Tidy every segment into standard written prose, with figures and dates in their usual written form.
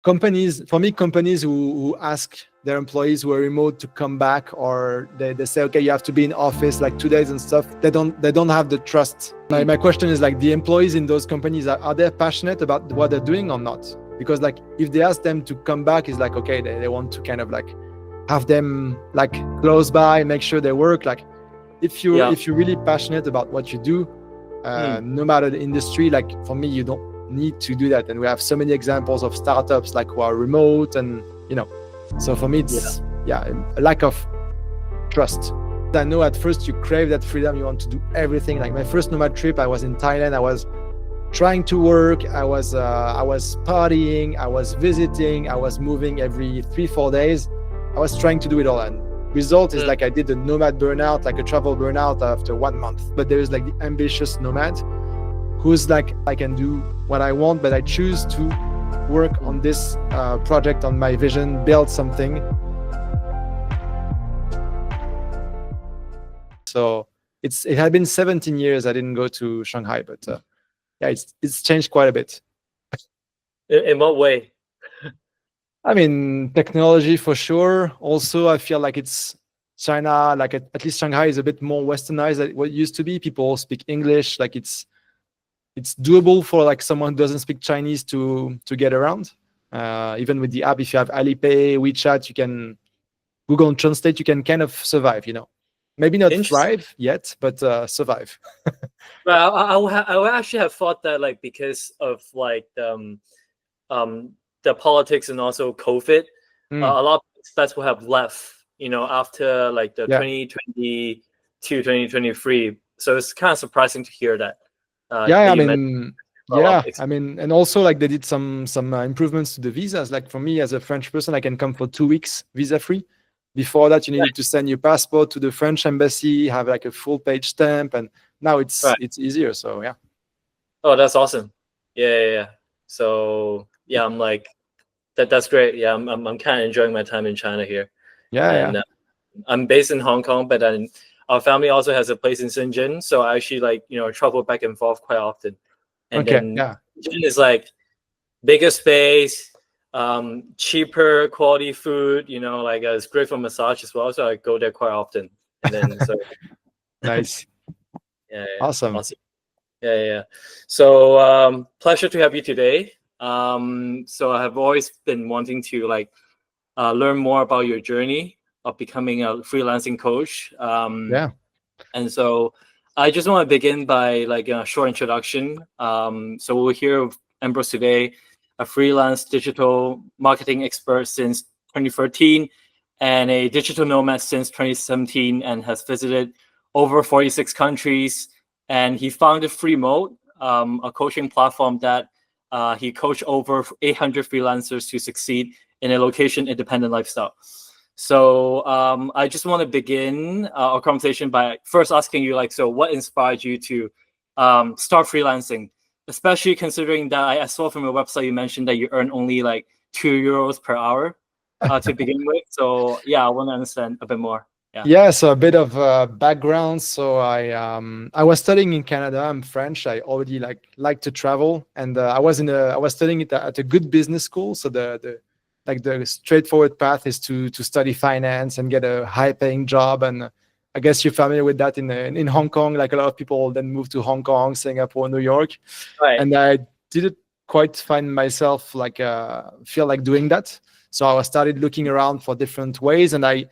companies who ask their employees who are remote to come back, or they say, okay, you have to be in office like 2 days and stuff, they don't have the trust. My question is like, the employees in those companies, are they passionate about what they're doing or not? Because like, if they ask them to come back, it's like, okay, they want to kind of like have them like close by, make sure they work. Like, if you're really passionate about what you do, no matter the industry, like for me, you don't need to do that. And we have so many examples of startups like who are remote, and so for me it's a lack of trust. I know at first you crave that freedom, you want to do everything. Like my first nomad trip, I was in Thailand, I was trying to work, I was partying, I was visiting, I was moving every 3-4 days. I was trying to do it all, and result is like I did a nomad burnout, like a travel burnout after 1 month. But there is like the ambitious nomad who's like, I can do what I want, but I choose to work on this project, on my vision, build something. So it had been 17 years I didn't go to Shanghai, but it's changed quite a bit. In what way? I mean, technology for sure. Also, I feel like it's China, like at least Shanghai is a bit more westernized than what it used to be. People speak English, like it's doable for like someone who doesn't speak Chinese to get around. Even with the app, if you have Alipay, WeChat, you can Google Translate, you can kind of survive, Maybe not thrive yet, but survive. Well, I would actually have thought that, like, because of like the politics and also COVID, a lot of expats will have left, after like the 2022, 2023. So it's kind of surprising to hear that. I mean, and also like they did some improvements to the visas. Like for me as a French person, I can come for 2 weeks visa free. Before that, you needed to send your passport to the French embassy, have like a full page stamp, and now it's easier. So yeah. Oh, that's awesome. Yeah. So yeah, I'm like that's great. Yeah, I'm kind of enjoying my time in China here. I'm based in Hong Kong, but then our family also has a place in Shenzhen, so I actually travel back and forth quite often. And Shenzhen is like bigger space, cheaper quality food. Like it's great for massage as well. So I go there quite often. And then nice. Yeah. Awesome. Yeah. So pleasure to have you today. So I have always been wanting to learn more about your journey of becoming a freelancing coach. And so I just want to begin by a short introduction. So we'll hear of Ambroise today, a freelance digital marketing expert since 2013 and a digital nomad since 2017, and has visited over 46 countries. And he founded Freemote, a coaching platform that he coached over 800 freelancers to succeed in a location-independent lifestyle. So I just want to begin our conversation by first asking you, so what inspired you to start freelancing? Especially considering that I saw from your website you mentioned that you earn only like €2 per hour to begin with. So yeah, I want to understand a bit more. So a bit of background. So I was studying in Canada. I'm French. I already like to travel, and I was studying it at a good business school. So the straightforward path is to study finance and get a high-paying job. And I guess you're familiar with that in Hong Kong. Like a lot of people then move to Hong Kong, Singapore, New York, and I didn't quite find myself feel like doing that. So I started looking around for different ways, and I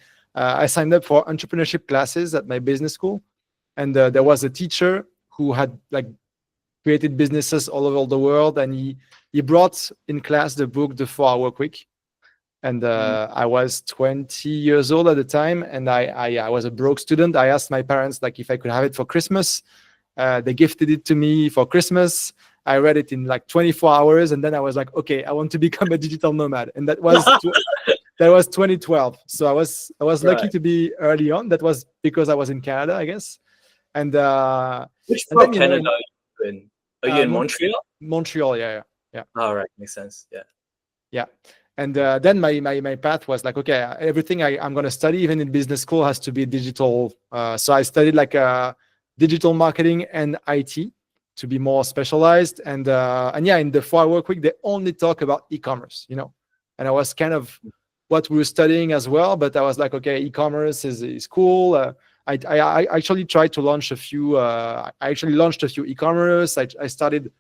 signed up for entrepreneurship classes at my business school, and there was a teacher who had created businesses all over the world, and he brought in class the book The 4-Hour Week. And I was 20 years old at the time, and I was a broke student. I asked my parents if I could have it for Christmas. They gifted it to me for Christmas. I read it in 24 hours, and then I was like, okay, I want to become a digital nomad, and that was. That was 2012. So I was lucky to be early on. That was because I was in Canada, I guess. And which part of Canada are you in? Are you in Montreal? Montreal, yeah. All right, makes sense. Yeah. And then my path was okay, everything I'm going to study, even in business school, has to be digital. So I studied digital marketing and IT to be more specialized. And in the 4-Hour Week, they only talk about e-commerce, and I was kind of what we were studying as well. But I was like, okay, e-commerce is cool. I actually tried to launch a few. I actually launched a few e-commerce. I started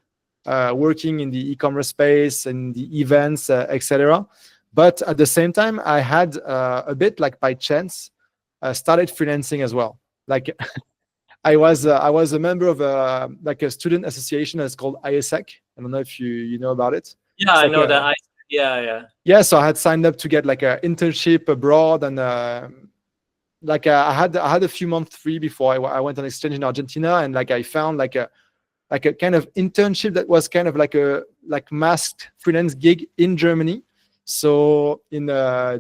working in the e-commerce space and the events, etc. But at the same time, I had a bit like by chance started freelancing as well. Like I was a member of like a student association that's called ISEC. I don't know if you know about it. Yeah, It's I like know that. Yeah. yeah. So I had signed up to get like an internship abroad, and like I had a few months free before I went on exchange in Argentina, and like I found like a kind of internship that was kind of like a like masked freelance gig in Germany. So in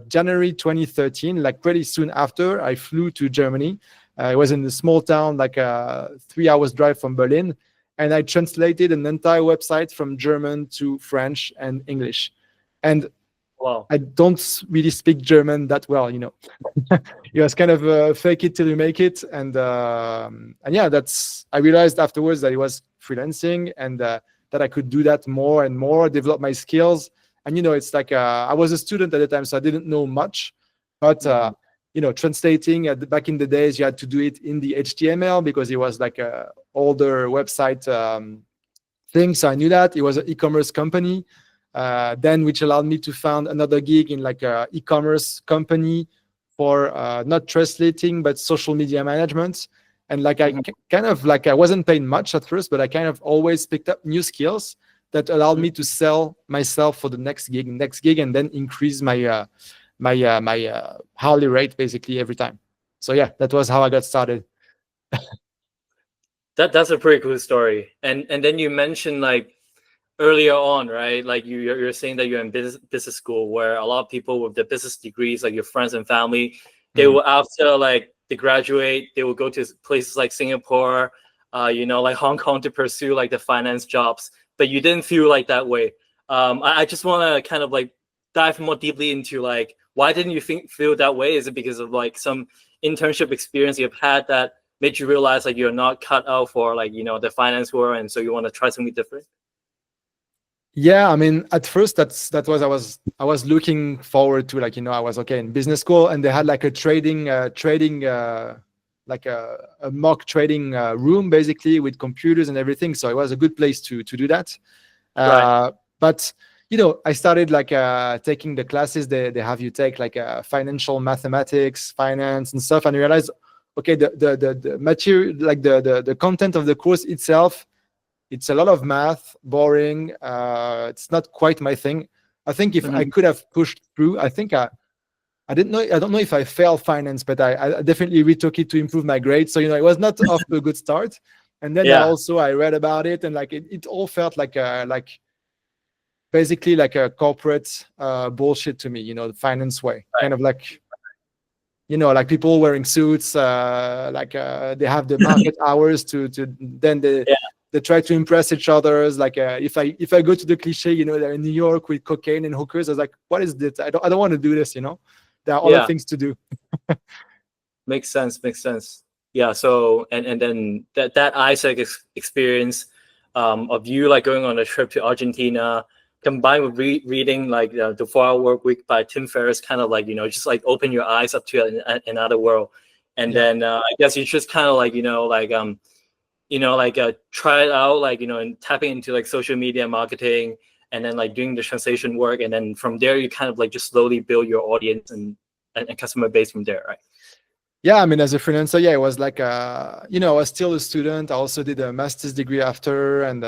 January 2013, like pretty soon after, I flew to Germany. I was in a small town, like a 3 hours drive from Berlin, and I translated an entire website from German to French and English. And Wow. I don't really speak German that well, you know. It was kind of fake it till you make it, and yeah, that's. I realized afterwards that it was freelancing, and that I could do that more and more, develop my skills. And you know, it's like I was a student at the time, so I didn't know much, but you know, translating back in the days, you had to do it in the HTML because it was like a older website thing. So I knew that it was an e-commerce company. Then which allowed me to found another gig in like a e-commerce company for not translating but social media management. And like kind of like I wasn't paying much at first, but I kind of always picked up new skills that allowed me to sell myself for the next gig, and then increase my my hourly rate basically every time. So yeah, that was how I got started. That's a pretty cool story. And then you mentioned like earlier on, right? Like you're saying that you're in business school, where a lot of people with the business degrees, like your friends and family, they will, after like they graduate, they will go to places like Singapore, you know, like Hong Kong, to pursue like the finance jobs. But you didn't feel like that way. I just want to kind of like dive more deeply into like, why didn't you feel that way? Is it because of like some internship experience you've had that made you realize like you're not cut out for like, you know, the finance world, and so you want to try something different? Yeah, I mean, at first that was I was looking forward to, like, you know, I was okay in business school, and they had like a trading like a mock trading room basically with computers and everything. So it was a good place to do that. Right. But you know, I started like taking the classes they have you take, like financial mathematics, finance and stuff, and I realized, okay, the material, like the content of the course itself, it's a lot of math, boring. It's not quite my thing. I think if I could have pushed through, I think I didn't know. I don't know if I failed finance, but I definitely retook it to improve my grades. So you know, it was not off to a good start. And then Yeah. I read about it, and like it all felt like basically like a corporate bullshit to me. You know, the finance way, kind of like, you know, like people wearing suits, like they have the market hours to then they try to impress each other. Like if I go to the cliche, you know, they're in New York with cocaine and hookers. I was like, what is this? I don't want to do this. You know, there are other things to do. Makes sense. Yeah. So and then that Isaac experience of you like going on a trip to Argentina, combined with reading like the 4-Hour Work Week by Tim Ferriss, kind of like, you know, just like open your eyes up to another world. And then I guess you just kind of like, you know, like try it out, like, you know, and tapping into like social media marketing, and then like doing the translation work, and then from there you kind of like just slowly build your audience and customer base from there, right? Yeah, I mean, as a freelancer, yeah, it was like, you know, I was still a student. I also did a master's degree after, and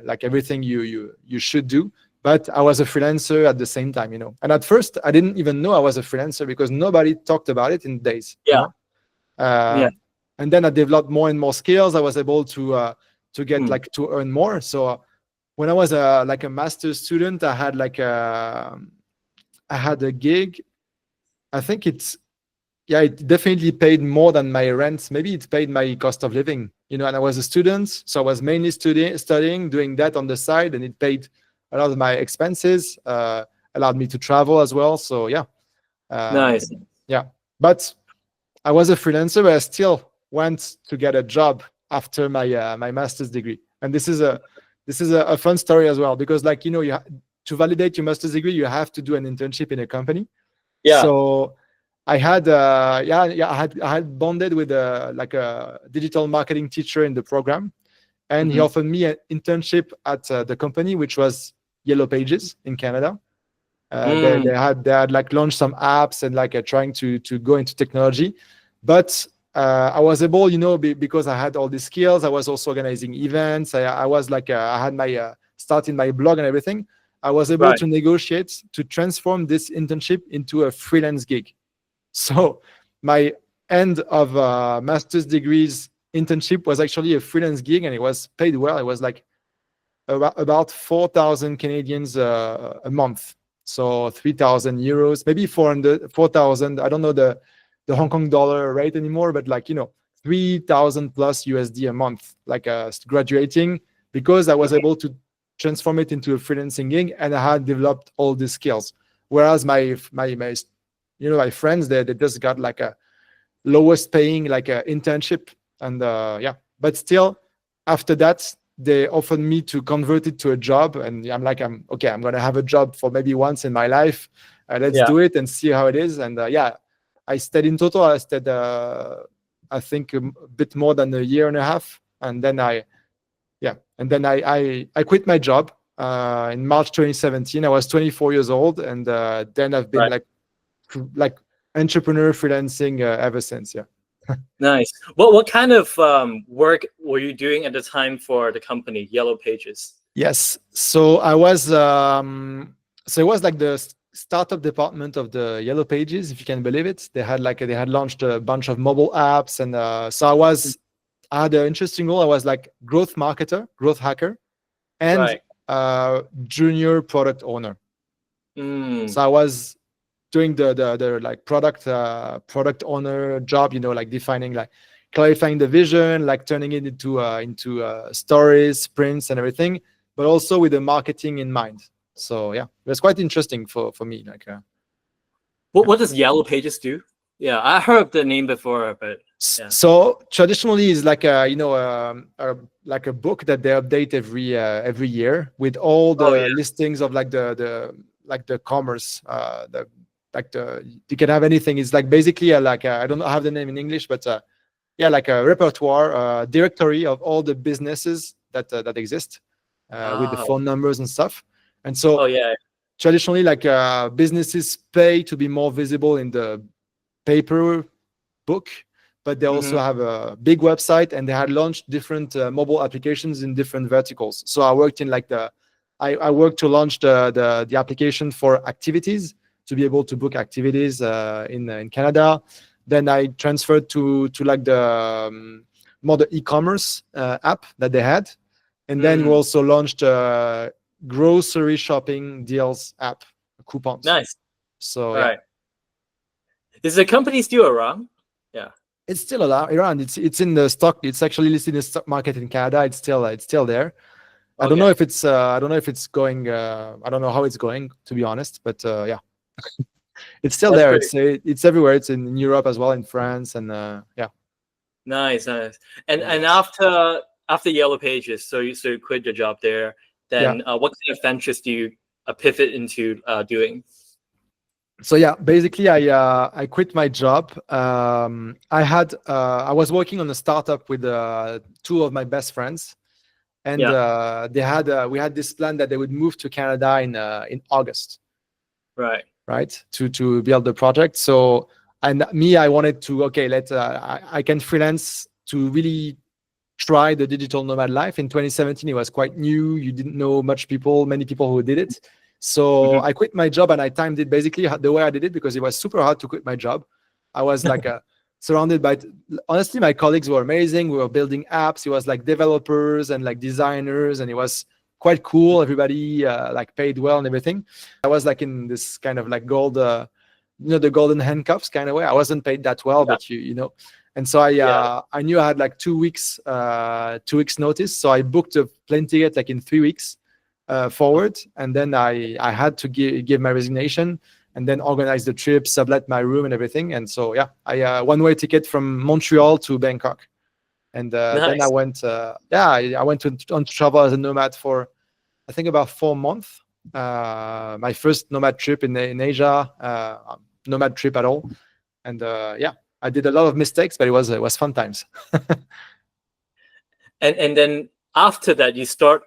like everything you should do. But I was a freelancer at the same time, you know. And at first, I didn't even know I was a freelancer because nobody talked about it in days. Yeah. You know? And then I developed more and more skills. I was able to get like to earn more. So when I was like a master's student, I had like I had a gig. I think it definitely paid more than my rent. Maybe it paid my cost of living, you know. And I was a student, so I was mainly studying, doing that on the side, and it paid a lot of my expenses, allowed me to travel as well. So yeah. Nice. Yeah, but I was a freelancer, but I still went to get a job after my my master's degree. And this is a fun story as well, because like, you know, to validate your master's degree, you have to do an internship in a company. Yeah. So I had I had bonded with like a digital marketing teacher in the program, and he offered me an internship at the company, which was Yellow Pages in Canada. They had like launched some apps and like trying to go into technology, but I was able, you know, because I had all these skills. I was also organizing events. I was like I had my starting my blog and everything. I was able Right. to negotiate to transform this internship into a freelance gig. So my end of master's degrees internship was actually a freelance gig, and it was paid well. It was like about 4,000 Canadians a month. So 3,000 euros, maybe 4,000. I don't know the Hong Kong dollar rate anymore, but like, you know, 3,000 plus USD a month, like graduating, because I was able to transform it into a freelancing gig, and I had developed all these skills. Whereas my you know, my friends, they just got like a lowest paying like a internship, and yeah, but still after that they offered me to convert it to a job, and I'm like, I'm okay, I'm gonna have a job for maybe once in my life. Let's do it and see how it is. And yeah, I stayed in total. I stayed I think a bit more than a year and a half, and then I quit my job in March 2017. I was 24 years old, and then I've been like entrepreneur freelancing ever since. Yeah. Nice. What kind of work were you doing at the time for the company Yellow Pages? Yes. So I was so it was like the startup department of the Yellow Pages, if you can believe it. They had launched a bunch of mobile apps, and so I had an interesting role. I was like growth marketer, growth hacker, and junior product owner. So I was doing the like product owner job, you know, like defining, like clarifying the vision, like turning it into stories, sprints, and everything, but also with the marketing in mind. So yeah, it was quite interesting for me. Like, what does Yellow Pages do? Yeah, I heard of the name before, but yeah. So traditionally, it's like a, you know, like a book that they update every year with all the listings of like the commerce, you can have anything. It's like basically I don't have the name in English, but yeah, like a repertoire, directory of all the businesses that exist, with the phone numbers and stuff. And so traditionally, like businesses pay to be more visible in the paper book, but they also have a big website, and they had launched different mobile applications in different verticals. So I worked in like I worked to launch the application for activities, to be able to book activities in Canada. Then I transferred to like the more the e-commerce app that they had, and then we also launched a grocery shopping deals app, coupons. Nice. So right. Is the company still around? Yeah, it's still around. It's in the stock. It's actually listed in the stock market in Canada. It's still there. I don't know if it's going. I don't know how it's going, to be honest. But yeah, it's still there. It's everywhere. It's in Europe as well, in France, and yeah. Nice. And after Yellow Pages, so you quit your job there. Then what kind of ventures do you pivot into doing? So yeah, basically I quit my job. I was working on a startup with two of my best friends. And we had this plan that they would move to Canada in August, right, to build the project. So, and me, I wanted to I can freelance to really try the digital nomad life. In 2017, it was quite new. You didn't know many people who did it. So I quit my job, and I timed it basically the way I did it, because it was super hard to quit my job. I was like surrounded by, honestly, my colleagues were amazing. We were building apps. It was like developers and like designers, and it was quite cool. Everybody like paid well and everything. I was like in this kind of like gold, the golden handcuffs kind of way. I wasn't paid that well, but you know. And so I knew I had like 2 weeks notice. So I booked a plane ticket like in 3 weeks forward, and then I had to give my resignation, and then organize the trip, sublet my room and everything. And so, yeah, I one-way ticket from Montreal to Bangkok. And then I went, I went on to travel as a nomad for, I think, about 4 months. my first nomad trip in Asia, nomad trip at all. And yeah, I did a lot of mistakes, but it was fun times. And then after that, you start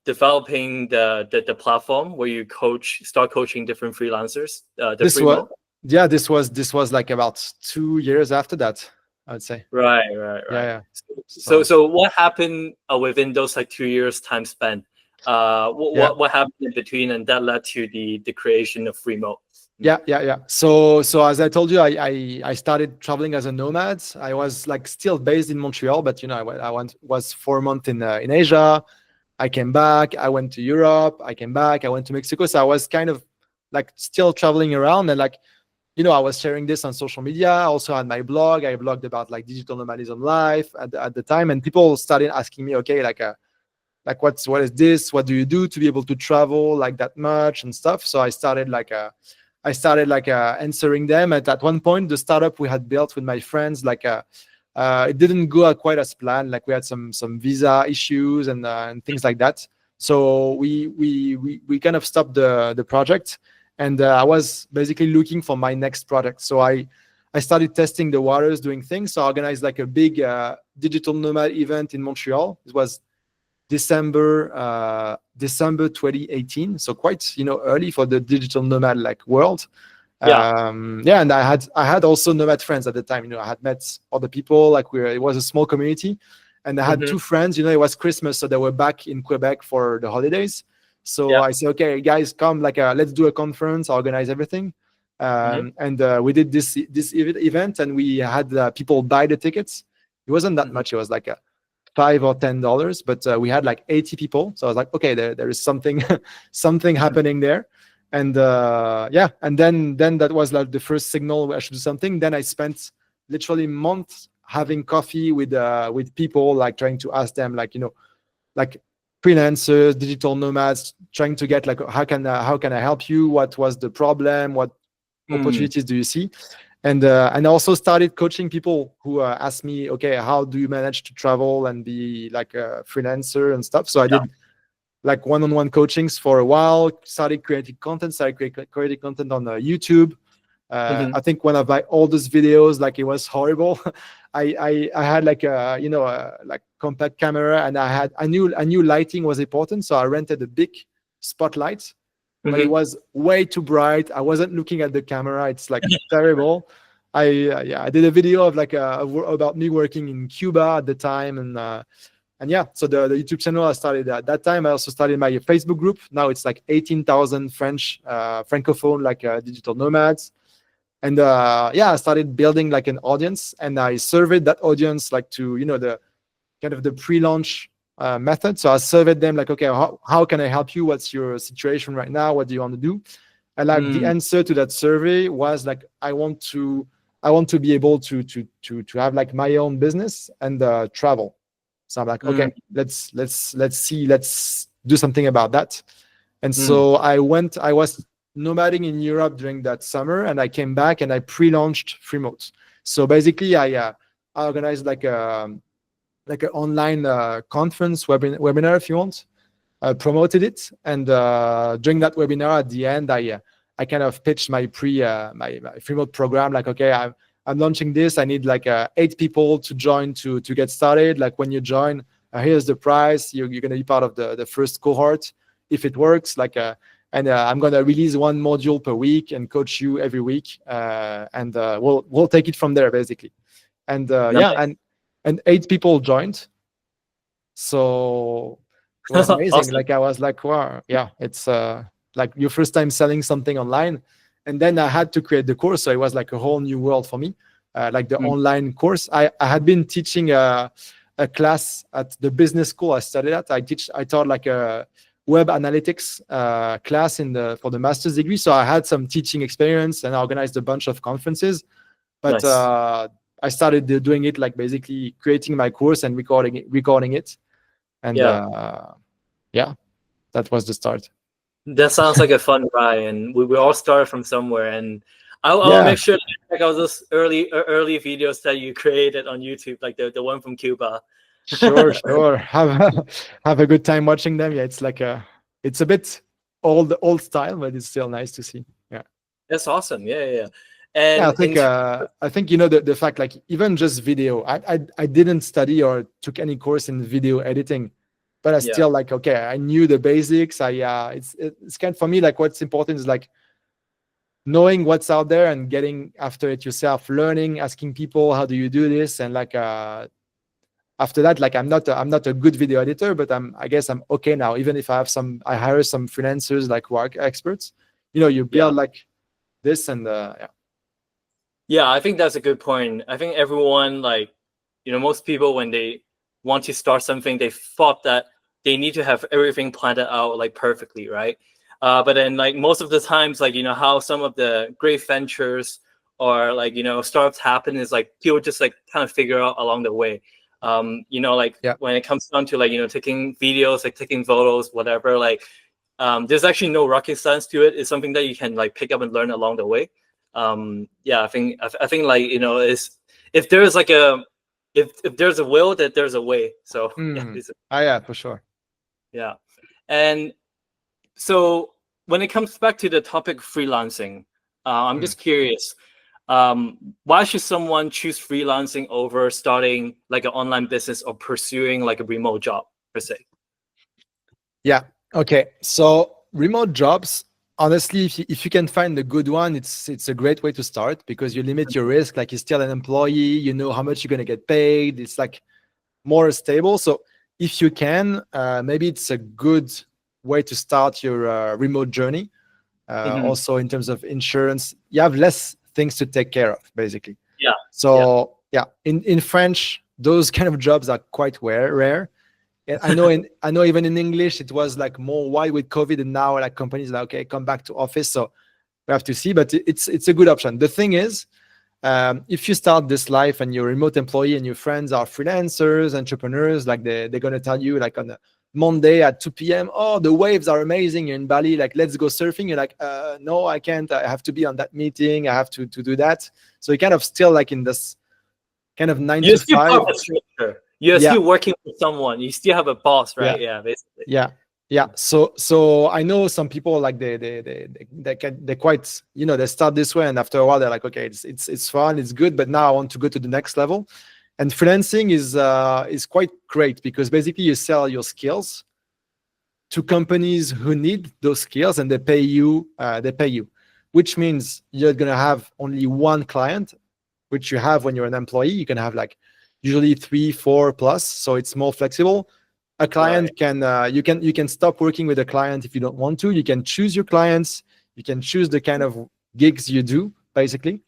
developing the platform where you start coaching different freelancers. The This was Freemote. yeah, this was like about 2 years after that, I would say. Right. Yeah, yeah. So what happened within those like 2 years time spent? Yeah. What happened in between, and that led to the creation of Freemote? Yeah. So as I told you, I started traveling as a nomad. I was like still based in Montreal, but was 4 months in Asia. I came back. I went to Europe. I came back. I went to Mexico. So I was kind of like still traveling around, and like I was sharing this on social media. I also had my blog. I blogged about like digital nomadism life at the time, and people started asking me, okay, like what is this? What do you do to be able to travel like that much and stuff? So I started answering them. At one point, the startup we had built with my friends, it didn't go out quite as planned. Like we had some visa issues and things like that. So we kind of stopped the project, and I was basically looking for my next product. So I started testing the waters, doing things. So I organized like a big digital nomad event in Montreal. It was December 2018, so quite early for the digital nomad like world. Yeah, and I had also nomad friends at the time. I had met other people. Like it was a small community, and I had two friends. It was Christmas, so they were back in Quebec for the holidays. So I said, okay, guys, come, let's do a conference, organize everything. And we did this event, and we had people buy the tickets. It wasn't that much. It was like $5 or $10, but we had like 80 people. So I was like, okay, there is something something happening there. And yeah, and then that was like the first signal I should do something. Then I spent literally months having coffee with people, like trying to ask them, like freelancers, digital nomads, trying to get like how can I help you? What was the problem? What opportunities do you see? And also started coaching people who asked me, okay, how do you manage to travel and be like a freelancer and stuff? So I did like one-on-one coachings for a while, started creating content on YouTube. I think one of my oldest videos, like it was horrible. I had like a like compact camera, and I knew lighting was important, so I rented a big spotlight, but it was way too bright. I wasn't looking at the camera. It's like terrible. I did a video of about me working in Cuba at the time, and yeah, so the YouTube channel I started at that time. I also started my Facebook group. Now it's like 18,000 French francophone digital nomads. And yeah, I started building like an audience, and I surveyed that audience to the kind of the pre-launch method. So I surveyed them like, okay, how can I help you? What's your situation right now? What do you want to do? And like the answer to that survey was like, I want to be able to have like my own business and travel. So I'm like, okay, let's do something about that. And so I was nomading in Europe during that summer, and I came back and I pre-launched Freemote. So basically I organized like an online conference webinar, if you want. I promoted it, and during that webinar at the end, I kind of pitched my my Freemote program, like, okay, I'm launching this. I need like 8 people to join to get started. Like when you join, here's the price. You're going to be part of the first cohort if it works. And I'm going to release 1 module per week and coach you every week. And we'll take it from there, basically. And yeah, and 8 people joined. So it was amazing. Awesome. Like I was like, wow, yeah, it's like your first time selling something online. And then I had to create the course. So it was like a whole new world for me, like the online course. I had been teaching a class at the business school I studied at. I taught like a web analytics class for the master's degree. So I had some teaching experience, and I organized a bunch of conferences. But nice. I started doing it, like basically creating my course and recording it. And yeah, that was the start. That sounds like a fun ride, and we all started from somewhere. And I'll make sure to check out those early videos that you created on YouTube, like the one from Cuba. Sure. Have a good time watching them. Yeah, it's like it's a bit old style, but it's still nice to see. Yeah. That's awesome. Yeah, yeah, yeah. Yeah, And in I think the fact, like, even just video. I didn't study or took any course in video editing, but I yeah, still, like, okay, I knew the basics. It's kind of, for me, like, what's important is like knowing what's out there and getting after it yourself, learning, asking people how do you do this, and like after that, like, I'm not a good video editor, but I guess I'm okay now. Even if I hire some freelancers like who are experts, you yeah. build like this, and yeah. Yeah, I think that's a good point. I think everyone, like, most people, when they want to start something, they thought that they need to have everything planned out like perfectly, right? But then, like, most of the times, like, how some of the great ventures or, like, startups happen is like people just like kind of figure out along the way. Like, Yeah. when it comes down to, like, taking videos, like taking photos, whatever, like, there's actually no rocket science to it. It's something that you can like pick up and learn along the way. Yeah, I think like, is if there's like if there's a will, that there's a way. So yeah, Yeah, for sure. yeah. And so when it comes back to the topic freelancing, I'm just curious, why should someone choose freelancing over starting like an online business or pursuing like a remote job per se? Yeah. Okay. So remote jobs, honestly, if you can find a good one, it's a great way to start because you limit your risk. Like, you're still an employee, you know how much you're gonna get paid. It's like more stable. So if you can, maybe it's a good way to start your remote journey. Mhm. Also, in terms of insurance, you have less things to take care of, basically. Yeah, yeah, So yeah, in French, those kind of jobs are quite rare. And I know even in English it was like more wide with COVID, and now like companies are like, okay, come back to office. So we have to see, but it's a good option. The thing is, if you start this life and you're a remote employee and your friends are freelancers, entrepreneurs, like they're gonna tell you like on a Monday at 2 p.m., oh, the waves are amazing, you're in Bali, like let's go surfing. You're like, no, I can't. I have to be on that meeting. I have to do that. So you kind of still like in this kind of nine you're to still part five. of the structure. You're Yeah, still working for someone. You still have a boss, yeah. right? Yeah, basically. Yeah. So I know some people like they're quite, they start this way, and after a while they're like, okay, it's fun, it's good, but now I want to go to the next level. And freelancing is quite great because basically you sell your skills to companies who need those skills, and they pay you. Which means you're gonna have only one client, which you have when you're an employee. You can have like usually 3, 4 plus, so it's more flexible. A Right. client can you can stop working with a client if you don't want to. You can choose your clients. You can choose the kind of gigs you do, basically.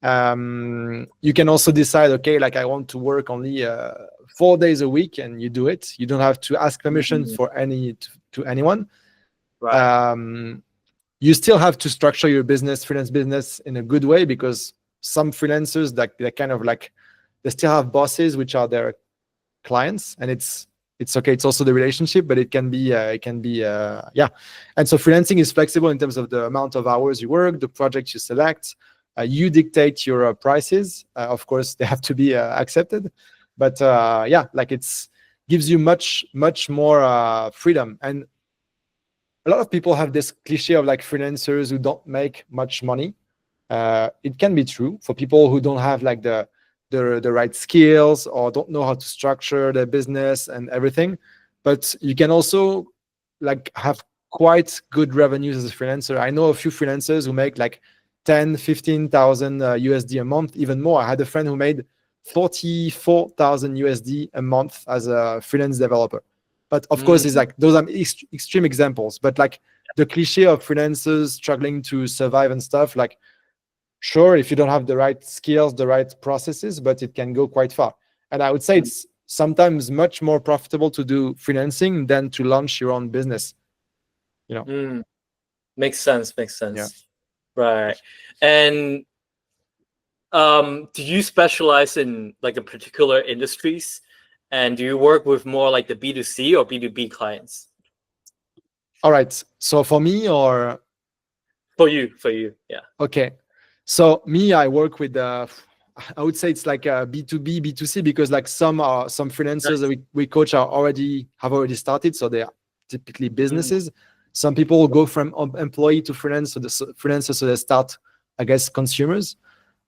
You can also decide, okay, like I want to work only 4 days a week, and you do it. You don't have to ask permission Mhm. for to anyone. Right. um, you still have to structure your business, freelance business, in a good way, because some freelancers, like, they kind of like, they still have bosses which are their clients, and it's okay. It's also the relationship, but it can be yeah. And so freelancing is flexible in terms of the amount of hours you work, the projects you select. You dictate your prices. Of course, they have to be accepted, but yeah, like, it's gives you much more freedom. And a lot of people have this cliche of like freelancers who don't make much money. It can be true for people who don't have like the right skills, or don't know how to structure their business and everything. But you can also like have quite good revenues as a freelancer. I know a few freelancers who make like 10, 15,000 USD a month, even more. I had a friend who made 44,000 USD a month as a freelance developer. But of course, it's Mm, like those are extreme examples. But like the cliche of freelancers struggling to survive and stuff, like, sure, if you don't have the right skills, the right processes, but it can go quite far. And I would say mm, it's sometimes much more profitable to do freelancing than to launch your own business. mm. Makes sense. Makes Yeah. sense. Right. And do you specialize in like a particular industries? And do you work with more like the B2C or B2B clients? All right. So for me, or For you, yeah. okay. So me, I work with I would say it's like a B2B, B2C, because like some freelancers that Nice. we coach have already started, so they are typically Mm, businesses. Some people go from employee to freelance, so the freelancer, so they start, I guess, consumers.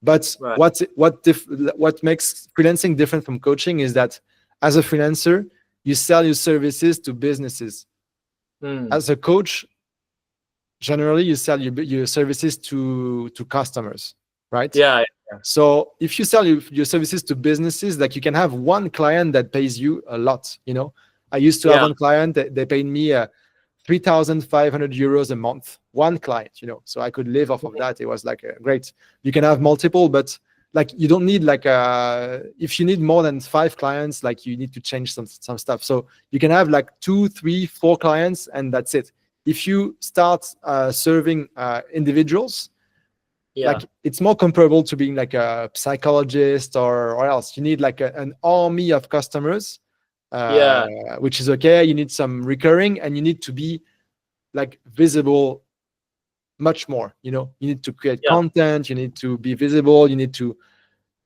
But Right. what makes freelancing different from coaching is that as a freelancer, you sell your services to businesses. As a coach, generally you sell your services to customers, right? Yeah. So if you sell your services to businesses, like you can have one client that pays you a lot. I used to have one client that they paid me 3,500 euros a month, one client, so I could live off of that. It was like great. You can have multiple, but like you don't need like if you need more than 5 clients, like you need to change some stuff. So you can have like 2, 3, 4 clients, and that's it. If you start serving individuals, like it's more comparable to being like a psychologist or else. You need like an army of customers, which is okay. You need some recurring, and you need to be like visible much more. You need to create content. You need to be visible. You need to,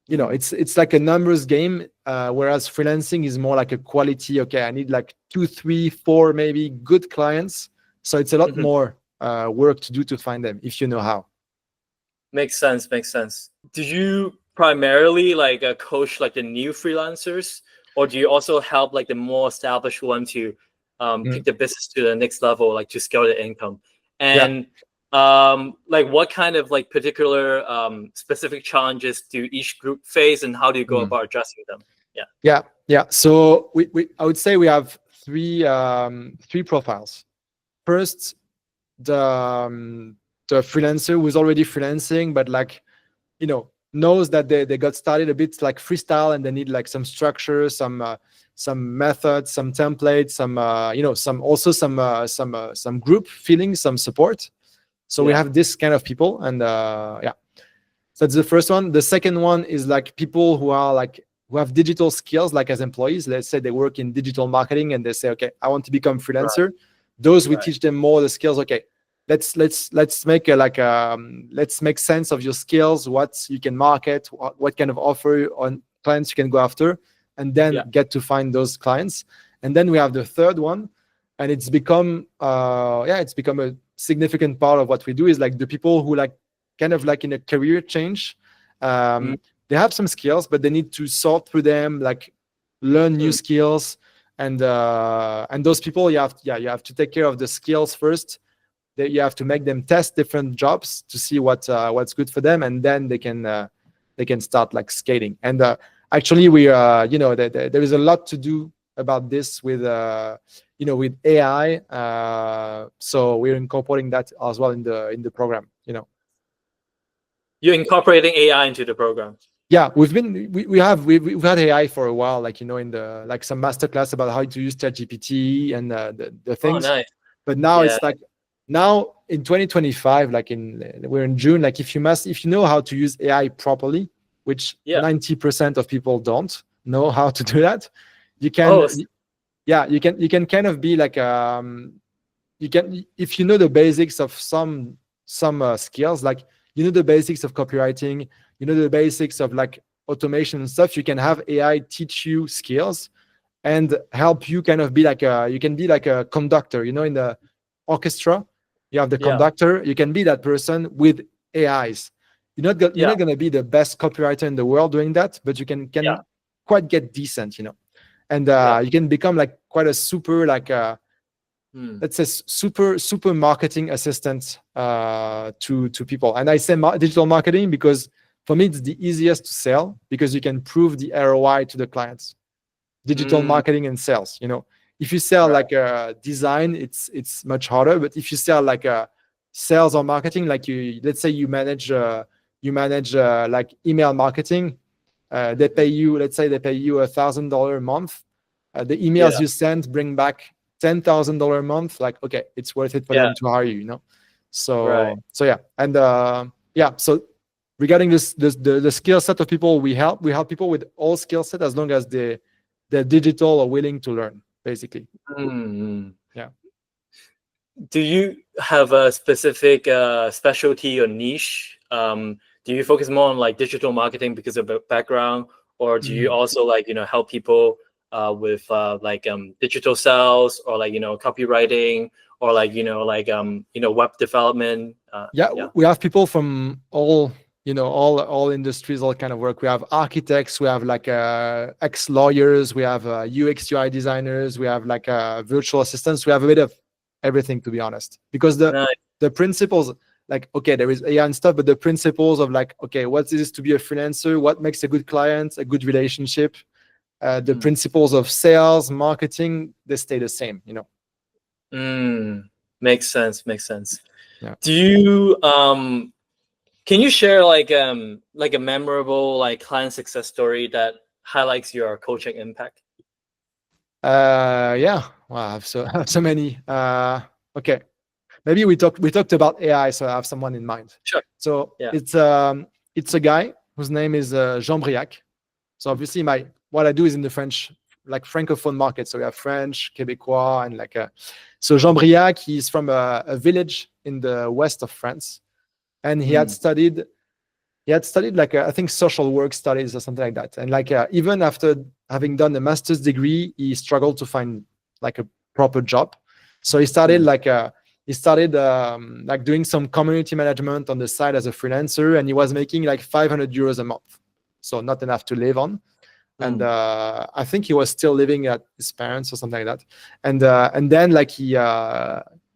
it's like a numbers game. Whereas freelancing is more like a quality. Okay, I need like 2, 3, 4 maybe good clients. So it's a lot more work to do to find them if you know how. Makes sense. Do you primarily like coach like the new freelancers, or do you also help like the more established one to take the business to the next level, like to scale the income? And like what kind of like particular specific challenges do each group face, and how do you go about addressing them? Yeah. So I would say we have three profiles. First, the freelancer who's already freelancing, but like, knows that they got started a bit like freestyle, and they need like some structure, some methods, some templates, some group feeling, some support. So we have this kind of people, and so that's the first one. The second one is like people who have digital skills, like as employees. Let's say they work in digital marketing, and they say, okay, I want to become freelancer. Those we teach them more the skills. Okay, let's make let's make sense of your skills, what you can market, what kind of offer on clients you can go after, and then get to find those clients. And then we have the third one, and it's become a significant part of what we do, is like the people who like kind of like in a career change. They have some skills, but they need to sort through them, like learn new skills. And those people, you have to take care of the skills first. You have to make them test different jobs to see what's good for them, and then they can start like scaling. And actually, we there is a lot to do about this with with AI. So we're incorporating that as well in the program. You're incorporating AI into the program. Yeah, we've had AI for a while, like in the like some masterclass about how to use ChatGPT and the things. Oh, nice. But now it's like now in 2025, like we're in June. Like if you know how to use AI properly, which 90% of people don't know how to do that, you can you can kind of be like you can, if you know the basics of some skills, like the basics of copywriting, the basics of like automation and stuff, you can have AI teach you skills and help you kind of be like you can be like a conductor, in the orchestra. You have the conductor. You can be that person with AIs. You're not going to be the best copywriter in the world doing that, but you can quite get decent, and you can become like quite a super like let's say super marketing assistant to people. And I say digital marketing because for me it's the easiest to sell, because you can prove the ROI to the clients. Digital marketing and sales, if you sell like a design, it's much harder. But if you sell like a sales or marketing, like let's say you manage like email marketing, they pay you, let's say they pay you $1,000 a month. The emails you send bring back $10,000 a month. Like, okay, it's worth it for them to hire you. So yeah, and so regarding the skill set of people, we help people with all skill set, as long as they're digital or willing to learn, basically. Yeah. Do you have a specific specialty or niche? Do you focus more on like digital marketing because of the background, or do you also like help people with digital sales or copywriting or web development. We have people from all all industries, all kind of work. We have architects, we have like ex lawyers, we have UX UI designers, we have like virtual assistants, we have a bit of everything, to be honest, because the principles, like, okay, there is AI and stuff, but the principles of like, okay, what is to be a freelancer, what makes a good client, a good relationship, the principles of sales, marketing, they stay the same, Makes sense. Yeah. Do you can you share like a memorable client success story that highlights your coaching impact? Yeah. Well, I have so many. Okay. Maybe we talked about AI, so I have someone in mind. Sure. So Yeah. it's a guy whose name is Jean Briac. So obviously what I do is in the French, like francophone market. So we have French, Québécois, and so Jean Briac, he's from a village in the west of France, and he had studied like I think social work studies or something like that. And even after having done a master's degree, he struggled to find like a proper job. So he started doing some community management on the side as a freelancer, and he was making like 500 euros a month, so not enough to live on. And I think he was still living at his parents or something like that. And then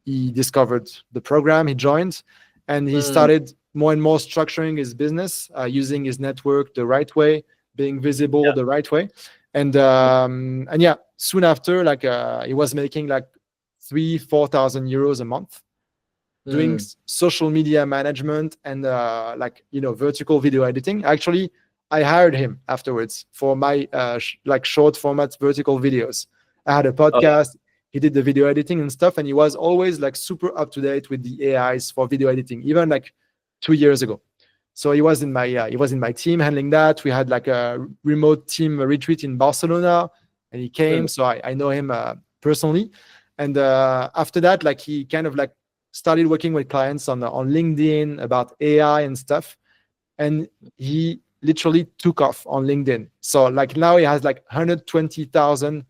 he discovered the program, he joined, and he started more and more structuring his business, using his network the right way, being visible the right way. And soon after, he was making like 3,000-4,000 euros a month, doing social media management and vertical video editing. Actually, I hired him afterwards for my short format vertical videos. I had a podcast. He did the video editing and stuff, and he was always like super up to date with the AIs for video editing, even like 2 years ago. So he was in my team handling that. We had like a remote team retreat in Barcelona, and he came. So I know him personally. And after that, like he kind of like started working with clients on LinkedIn about AI and stuff, and he literally took off on LinkedIn. So like now he has like 120,000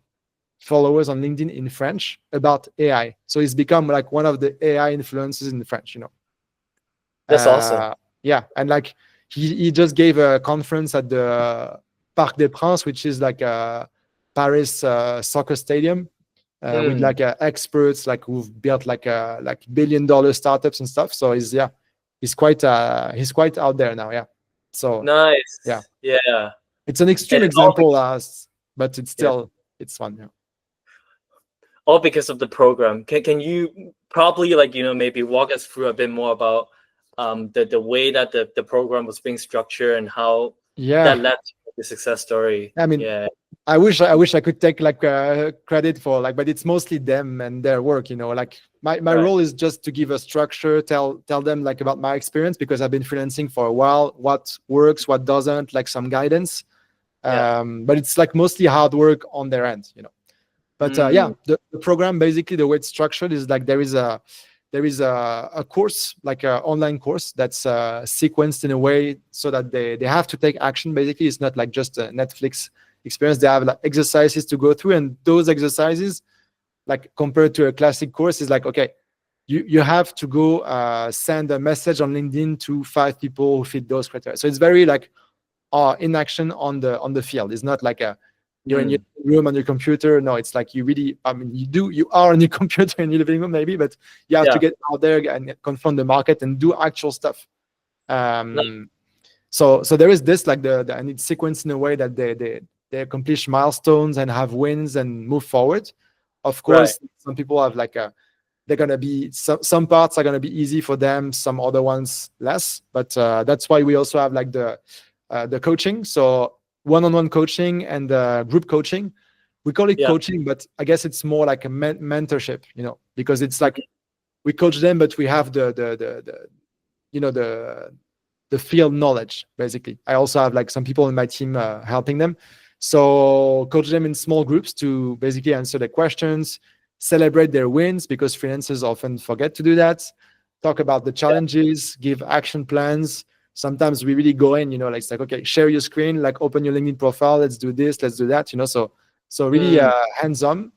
followers on LinkedIn in French about AI. So he's become like one of the AI influencers in French, That's awesome. Yeah. And like he just gave a conference at the Parc des Princes, which is like a Paris soccer stadium, with like experts like who've built like billion-dollar startups and stuff. So he's quite out there now. Yeah. So nice. Yeah. It's an extreme example, but it's still it's fun. Yeah. All because of the program. Can you probably maybe walk us through a bit more about the way that the program was being structured and how that led to the success story? I mean, I wish I could take like credit for but it's mostly them and their work. Like my role is just to give a structure, tell them like about my experience, because I've been freelancing for a while, what works, what doesn't, like some guidance. But it's like mostly hard work on their end. But the program, basically the way it's structured is like there is a course, like an online course that's sequenced in a way so that they have to take action. Basically, it's not like just a Netflix experience. They have like exercises to go through, and those exercises, like compared to a classic course, is like, okay, you have to go send a message on LinkedIn to 5 people who fit those criteria. So it's very like in action on the field. It's not like you're in your room on your computer. No, it's like you are on your computer in your living room maybe, but you have to get out there and confront the market and do actual stuff. So there is this like and it's sequenced in a way that they accomplish milestones and have wins and move forward. Of course, some people have like they're gonna be some parts are gonna be easy for them, some other ones less. But that's why we also have like the coaching. So one-on-one coaching and group coaching. We call it coaching, but I guess it's more like a mentorship, because it's like we coach them, but we have the field knowledge. Basically, I also have like some people in my team helping them. So coach them in small groups to basically answer their questions, celebrate their wins, because freelancers often forget to do that. Talk about the challenges, give action plans. Sometimes we really go in, like it's like, okay, share your screen, like open your LinkedIn profile, let's do this, let's do that, So So really hands-on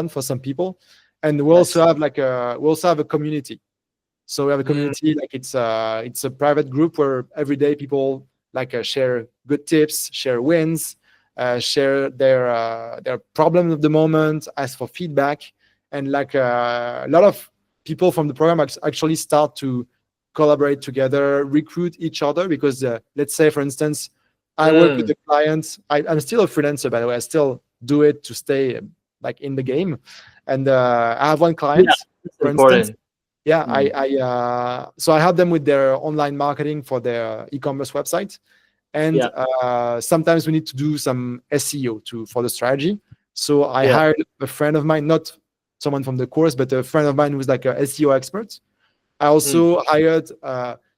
for some people. And we Nice. also have a community. So we have a Mm, community, like it's a private group where every day people share good tips, share wins, share their problem of the moment, ask for feedback, and a lot of people from the program actually start to collaborate together, recruit each other, because let's say, for instance, I work with mm, the clients. I'm still a freelancer, by the way. I still do it to stay in the game. And I have one yeah, client, it's for instance. important. Yeah, Mm, so I help them with their online marketing for their e-commerce website, and yeah, sometimes we need to do some SEO for the strategy. So I yeah. hired a friend of mine, not someone from the course, but a friend of mine who's like a SEO expert. I Mm, also hired,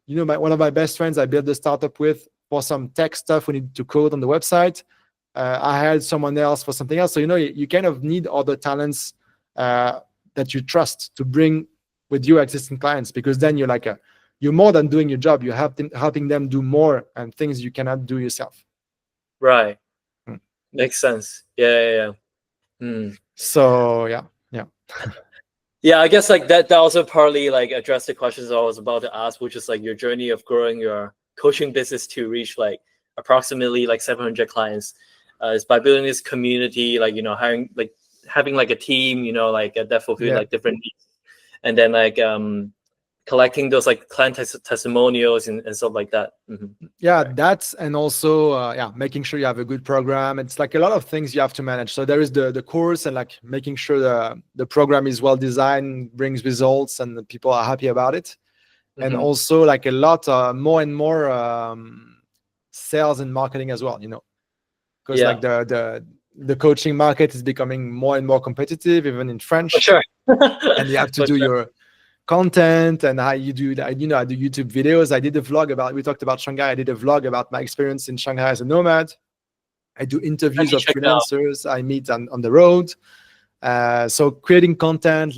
one of my best friends I built the startup with for some tech stuff we need to code on the website. I hired someone else for something else. So, you kind of need other talents uh, that you trust to bring with your existing clients, because then you're more than doing your job. You're helping them do more and things you cannot do yourself. right. Mm. Makes sense. Yeah, yeah, yeah. Mm. So yeah, yeah. Yeah, I guess like that also partly like addressed the questions I was about to ask, which is like your journey of growing your coaching business to reach like approximately like 700 clients. Is by building this community, like hiring, like having like a team, like that fulfill Yeah. like different needs, and then like collecting those like client testimonials and stuff like that. Yeah, Right. that's, and also making sure you have a good program. It's like a lot of things you have to manage. So there is the course, and like making sure the program is well designed, brings results, and the people are happy about it. And Mm-hmm. also like a lot more and more sales and marketing as well, because Yeah, like the coaching market is becoming more and more competitive, even in for French. sure. And you have to For do sure. your content, and how you do that. I do YouTube videos. I did a vlog we talked about Shanghai. I did a vlog about my experience in Shanghai as a nomad. I do Let interviews me of check it out. freelancers I meet on the road. So creating content,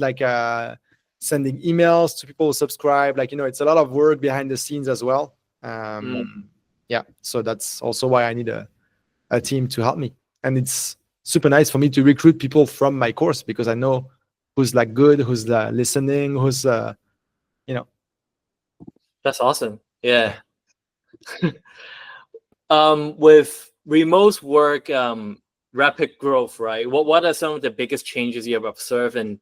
sending emails to people who subscribe, it's a lot of work behind the scenes as well. Mm. Yeah, so that's also why I need a team to help me. And it's super nice for me to recruit people from my course, because I know who's good, who's listening, who's you know That's awesome. Yeah. With remote work, rapid growth, right? What are some of the biggest changes you have observed, and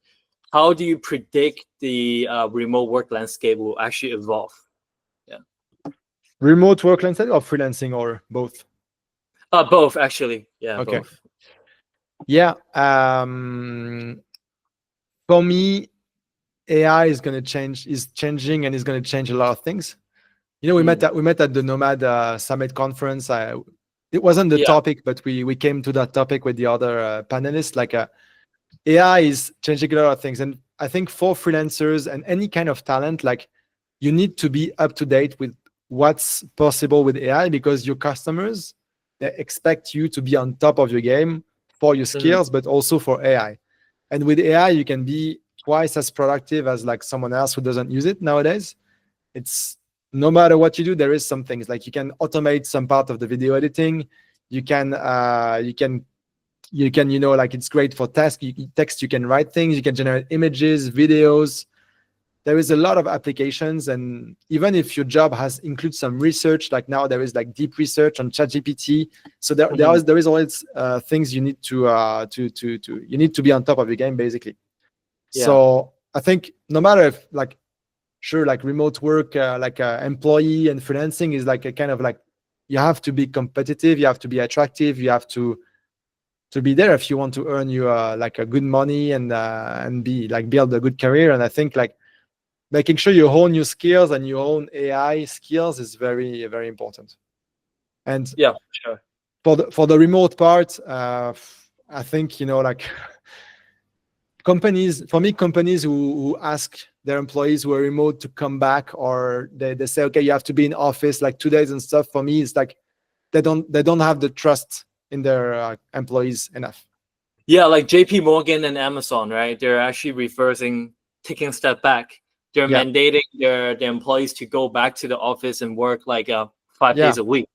how do you predict the remote work landscape will actually evolve? Yeah. remote work instead of freelancing, or both? Both actually. Yeah, Okay. both. Yeah. For me, AI is changing, and is going to change a lot of things. Mm. We met at the Nomad Summit conference. It wasn't the Yeah. topic, but we came to that topic with the other panelists. AI is changing a lot of things, and I think for freelancers and any kind of talent, you need to be up to date with what's possible with AI, because your customers, they expect you to be on top of your game for your Mhm. skills, but also for AI. And with AI, you can be twice as productive as someone else who doesn't use it nowadays. It's no matter what you do, there is some things like you can automate some part of the video editing. You can it's great for text. You can write things. You can generate images, videos. There is a lot of applications, and even if your job includes some research, like now there is deep research on ChatGPT. So Mhm. there is always things you need to you need to be on top of your game, basically. Yeah. So I think no matter if sure, remote work, employee and freelancing is a kind of you have to be competitive, you have to be attractive, you have to be there if you want to earn you a good money, and be build a good career. And I think making sure you hone your skills and your own AI skills is very, very important. And Yeah. For sure. for the remote part, I think companies who ask their employees who are remote to come back, or they say, okay, you have to be in office 2 days and stuff. For me, it's they don't have the trust in their employees enough. Yeah, like JP Morgan and Amazon, right? They're actually reversing, taking a step back. They're Yeah, mandating their employees to go back to the office and work like 5 days yeah. a week.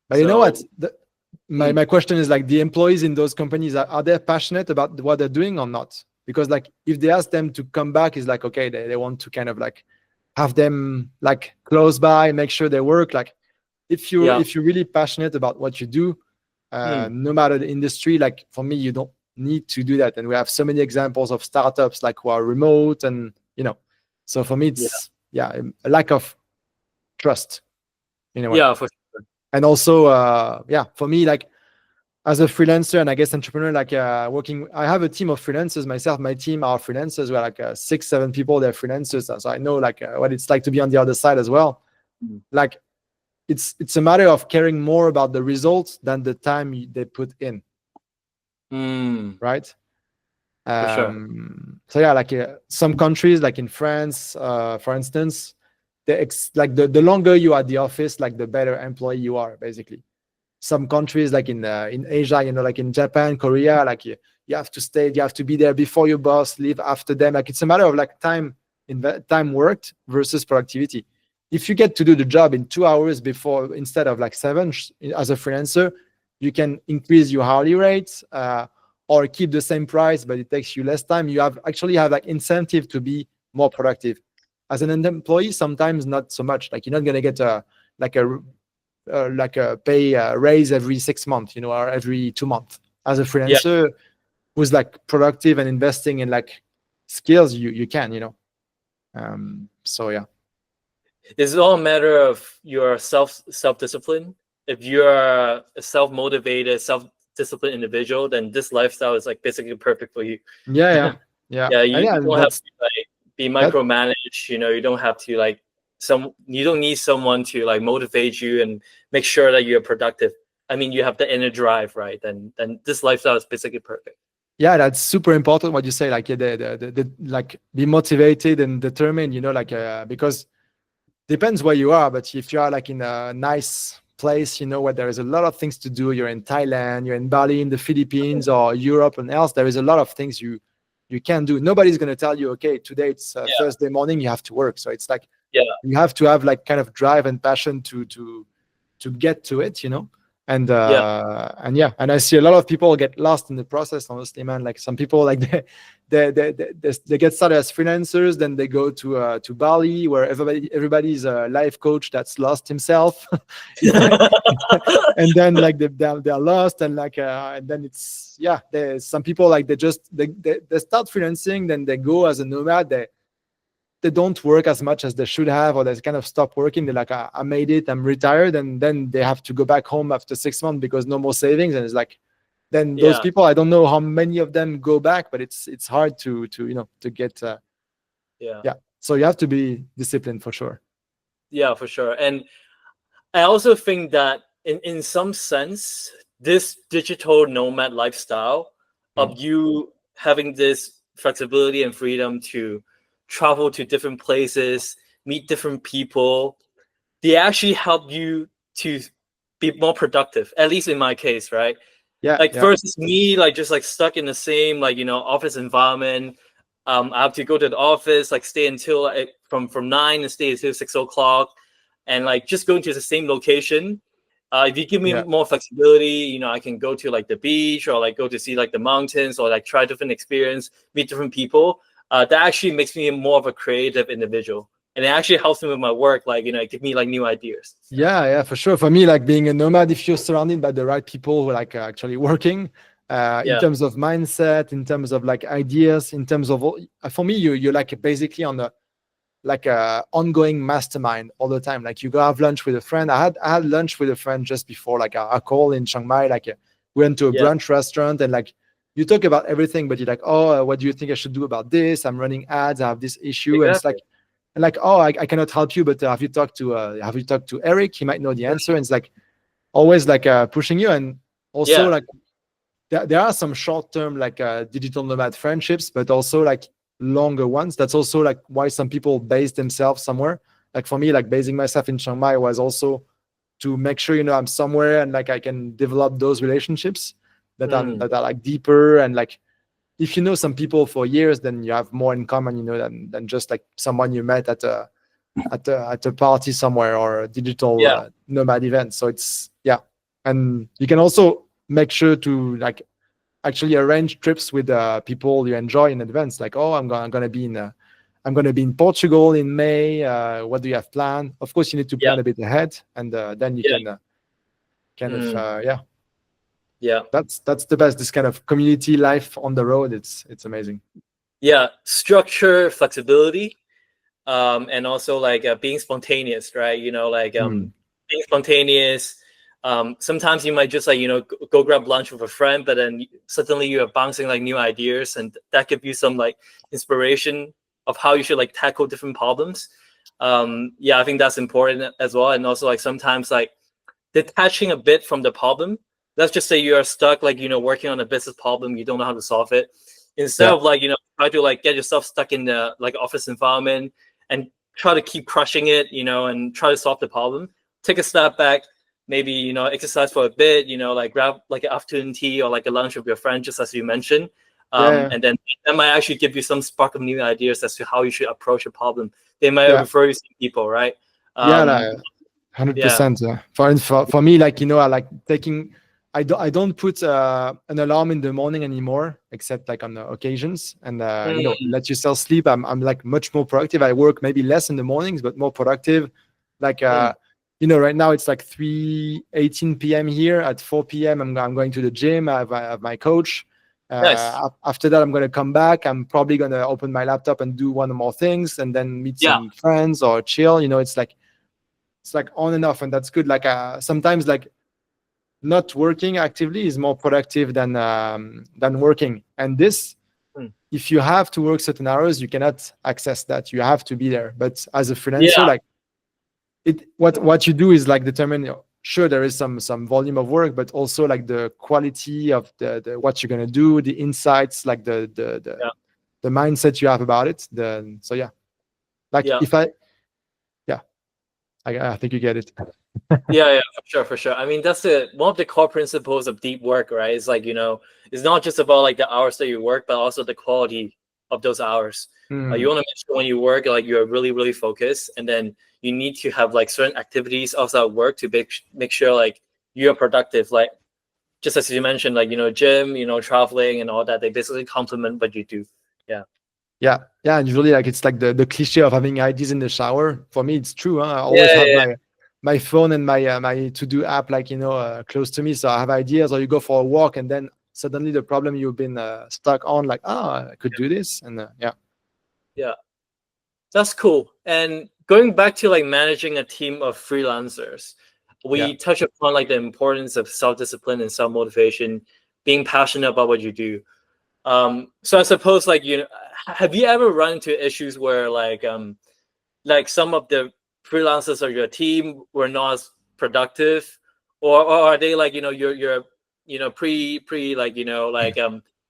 But you know what? So my question is like the employees in those companies, are they passionate about what they're doing or not? Because like if they ask them to come back, it's like, okay, they want to kind of like have them like close by, make sure they work. Like if you're really passionate about what you do, no matter the industry, like for me, you don't need to do that. And we have so many examples of startups like who are remote, and so for me it's a lack of trust in a way. Yeah, for sure. And also for me, like as a freelancer and I guess entrepreneur, like working, I have a team of freelancers myself. My team are freelancers. We're like 6-7 people. They're freelancers, so I know like what it's like to be on the other side as well. Like it's a matter of caring more about the results than the time they put in. Right. For sure. So yeah, like some countries, like in France, for instance, like the longer you are at the office, like the better employee you are, basically. Some countries, like in Asia, like in Japan, Korea, like you have to stay, you have to be there before your boss, leave after them. Like it's a matter of like time worked versus productivity. If you get to do the job in 2 hours before instead of like 7 as a freelancer, you can increase your hourly rates or keep the same price, but it takes you less time. You actually have like incentive to be more productive. As an employee, sometimes not so much. Like you're not gonna get a pay raise every 6 months, or every 2 months. As a freelancer who's like productive and investing in like skills, you can. So yeah. It's all a matter of your self-discipline. If you're a self-motivated, self-disciplined individual, then this lifestyle is like basically perfect for you. Yeah. You don't have to like be micromanaged. You don't have to like you don't need someone to like motivate you and make sure that you're productive. I mean, you have the inner drive, right? Then this lifestyle is basically perfect. Yeah, that's super important what you say. Like the like be motivated and determined. Because depends where you are, but if you are like in a nice place, where there is a lot of things to do, you're in Thailand, you're in Bali, in the Philippines, or Europe and else, there is a lot of things you can do. Nobody's going to tell you, okay, today it's Thursday morning, you have to work. So it's like you have to have like kind of drive and passion to get to it, and I see a lot of people get lost in the process, honestly, man. Like some people, like they get started as freelancers, then they go to Bali, where everybody's a life coach that's lost himself. And then like they're lost, and like and then it's there's some people like they start freelancing, then they go as a nomad, they don't work as much as they should have, or they kind of stop working. They're like, I made it, I'm retired, and then they have to go back home after 6 months because no more savings. And it's like, then those people, I don't know how many of them go back, but it's hard to get. So you have to be disciplined for sure. Yeah, for sure. And I also think that in some sense, this digital nomad lifestyle of you having this flexibility and freedom to travel to different places, meet different people, they actually help you to be more productive, at least in my case, right? Versus me, like just like stuck in the same like office environment. I have to go to the office, like stay until from 9 and stay until 6 o'clock, and like just going to the same location. If you give me more flexibility, I can go to like the beach, or like go to see like the mountains, or like try different experience, meet different people. That actually makes me more of a creative individual, and it actually helps me with my work. Like give me like new ideas. Yeah, for sure. For me, like being a nomad, if you're surrounded by the right people who are like actually working, in terms of mindset, in terms of like ideas, in terms of for me, you're like basically on a ongoing mastermind all the time. Like you go have lunch with a friend. I had lunch with a friend just before like a call in Chiang Mai. Like we went to a brunch restaurant, and like you talk about everything, but you're like, oh, what do you think I should do about this? I'm running ads. I have this issue, and it's like, oh, I cannot help you, but have you talked to Eric? He might know the answer. And it's like always like pushing you, and also like there are some short-term like digital nomad friendships, but also like longer ones. That's also like why some people base themselves somewhere. Like for me, like basing myself in Chiang Mai was also to make sure I'm somewhere and like I can develop those relationships that are like deeper, and like if you know some people for years, then you have more in common, than just like someone you met at a party somewhere or a digital nomad event. So it's And you can also make sure to like actually arrange trips with people you enjoy in advance. Like, oh, I'm gonna be in Portugal in May. What do you have planned? Of course, you need to Yeah. plan a bit ahead, and then you Yeah. can kind of Mm. yeah. Yeah. That's the best. This kind of community life on the road. It's amazing. Yeah. Structure, flexibility, and also like being spontaneous, right? Like Mm. being spontaneous. Sometimes you might just like go grab lunch with a friend, but then suddenly you are bouncing like new ideas, and that give you some like inspiration of how you should like tackle different problems. Yeah, I think that's important as well. And also like sometimes like detaching a bit from the problem. Let's just say you are stuck like working on a business problem, you don't know how to solve it. Instead Yeah, of like try to like get yourself stuck in the like office environment and try to keep crushing it, and try to solve the problem. Take a step back, maybe exercise for a bit, like grab like an afternoon tea or like a lunch with your friend, just as you mentioned. yeah, And then that might actually give you some spark of new ideas as to how you should approach a problem. They might yeah, refer you to people, right? yeah. Um, yeah. 100%. For me, like I like taking. I don't put an alarm in the morning anymore, except like on the occasions. And Mm, let yourself sleep. I'm like much more productive. I work maybe less in the mornings, but more productive. Like mm. right now it's like 3:18 p.m. here. At 4 p.m. I'm going to the gym. I have my coach. Nice. After that, I'm gonna come back. I'm probably gonna open my laptop and do one or more things, and then meet Yeah. some friends or chill. It's like on and off, and that's good. Like sometimes like not working actively is more productive than working. And this, Mm. if you have to work certain hours, you cannot access that. You have to be there. But as a freelancer, Yeah. like what you do is like determine. Sure, there is some volume of work, but also like the quality of the what you're gonna do, the insights, like Yeah. the mindset you have about it. So yeah, like Yeah. if I yeah, I think you get it. Yeah, for sure, for sure. I mean, that's one of the core principles of deep work, right? It's like, it's not just about like the hours that you work, but also the quality of those hours. You Mm, want to make sure when you work, like you're really, really focused, and then you need to have like certain activities outside work to make sure like you're productive. Like just as you mentioned, like gym, traveling and all that, they basically complement what you do. Yeah. yeah, and usually like it's like the cliche of having ideas in the shower. For me, it's true. Huh? I Yeah, always have yeah, my phone and my to do app like close to me, so I have ideas. Or you go for a walk, and then suddenly the problem you've been stuck on, like, I could do this, and yeah, yeah. That's cool. And going back to like managing a team of freelancers, yeah. we touch upon like the importance of self-discipline and self-motivation, being passionate about what you do. So I suppose like have you ever run into issues where like some of the freelancers of your team were not as productive, or are they like you're pre like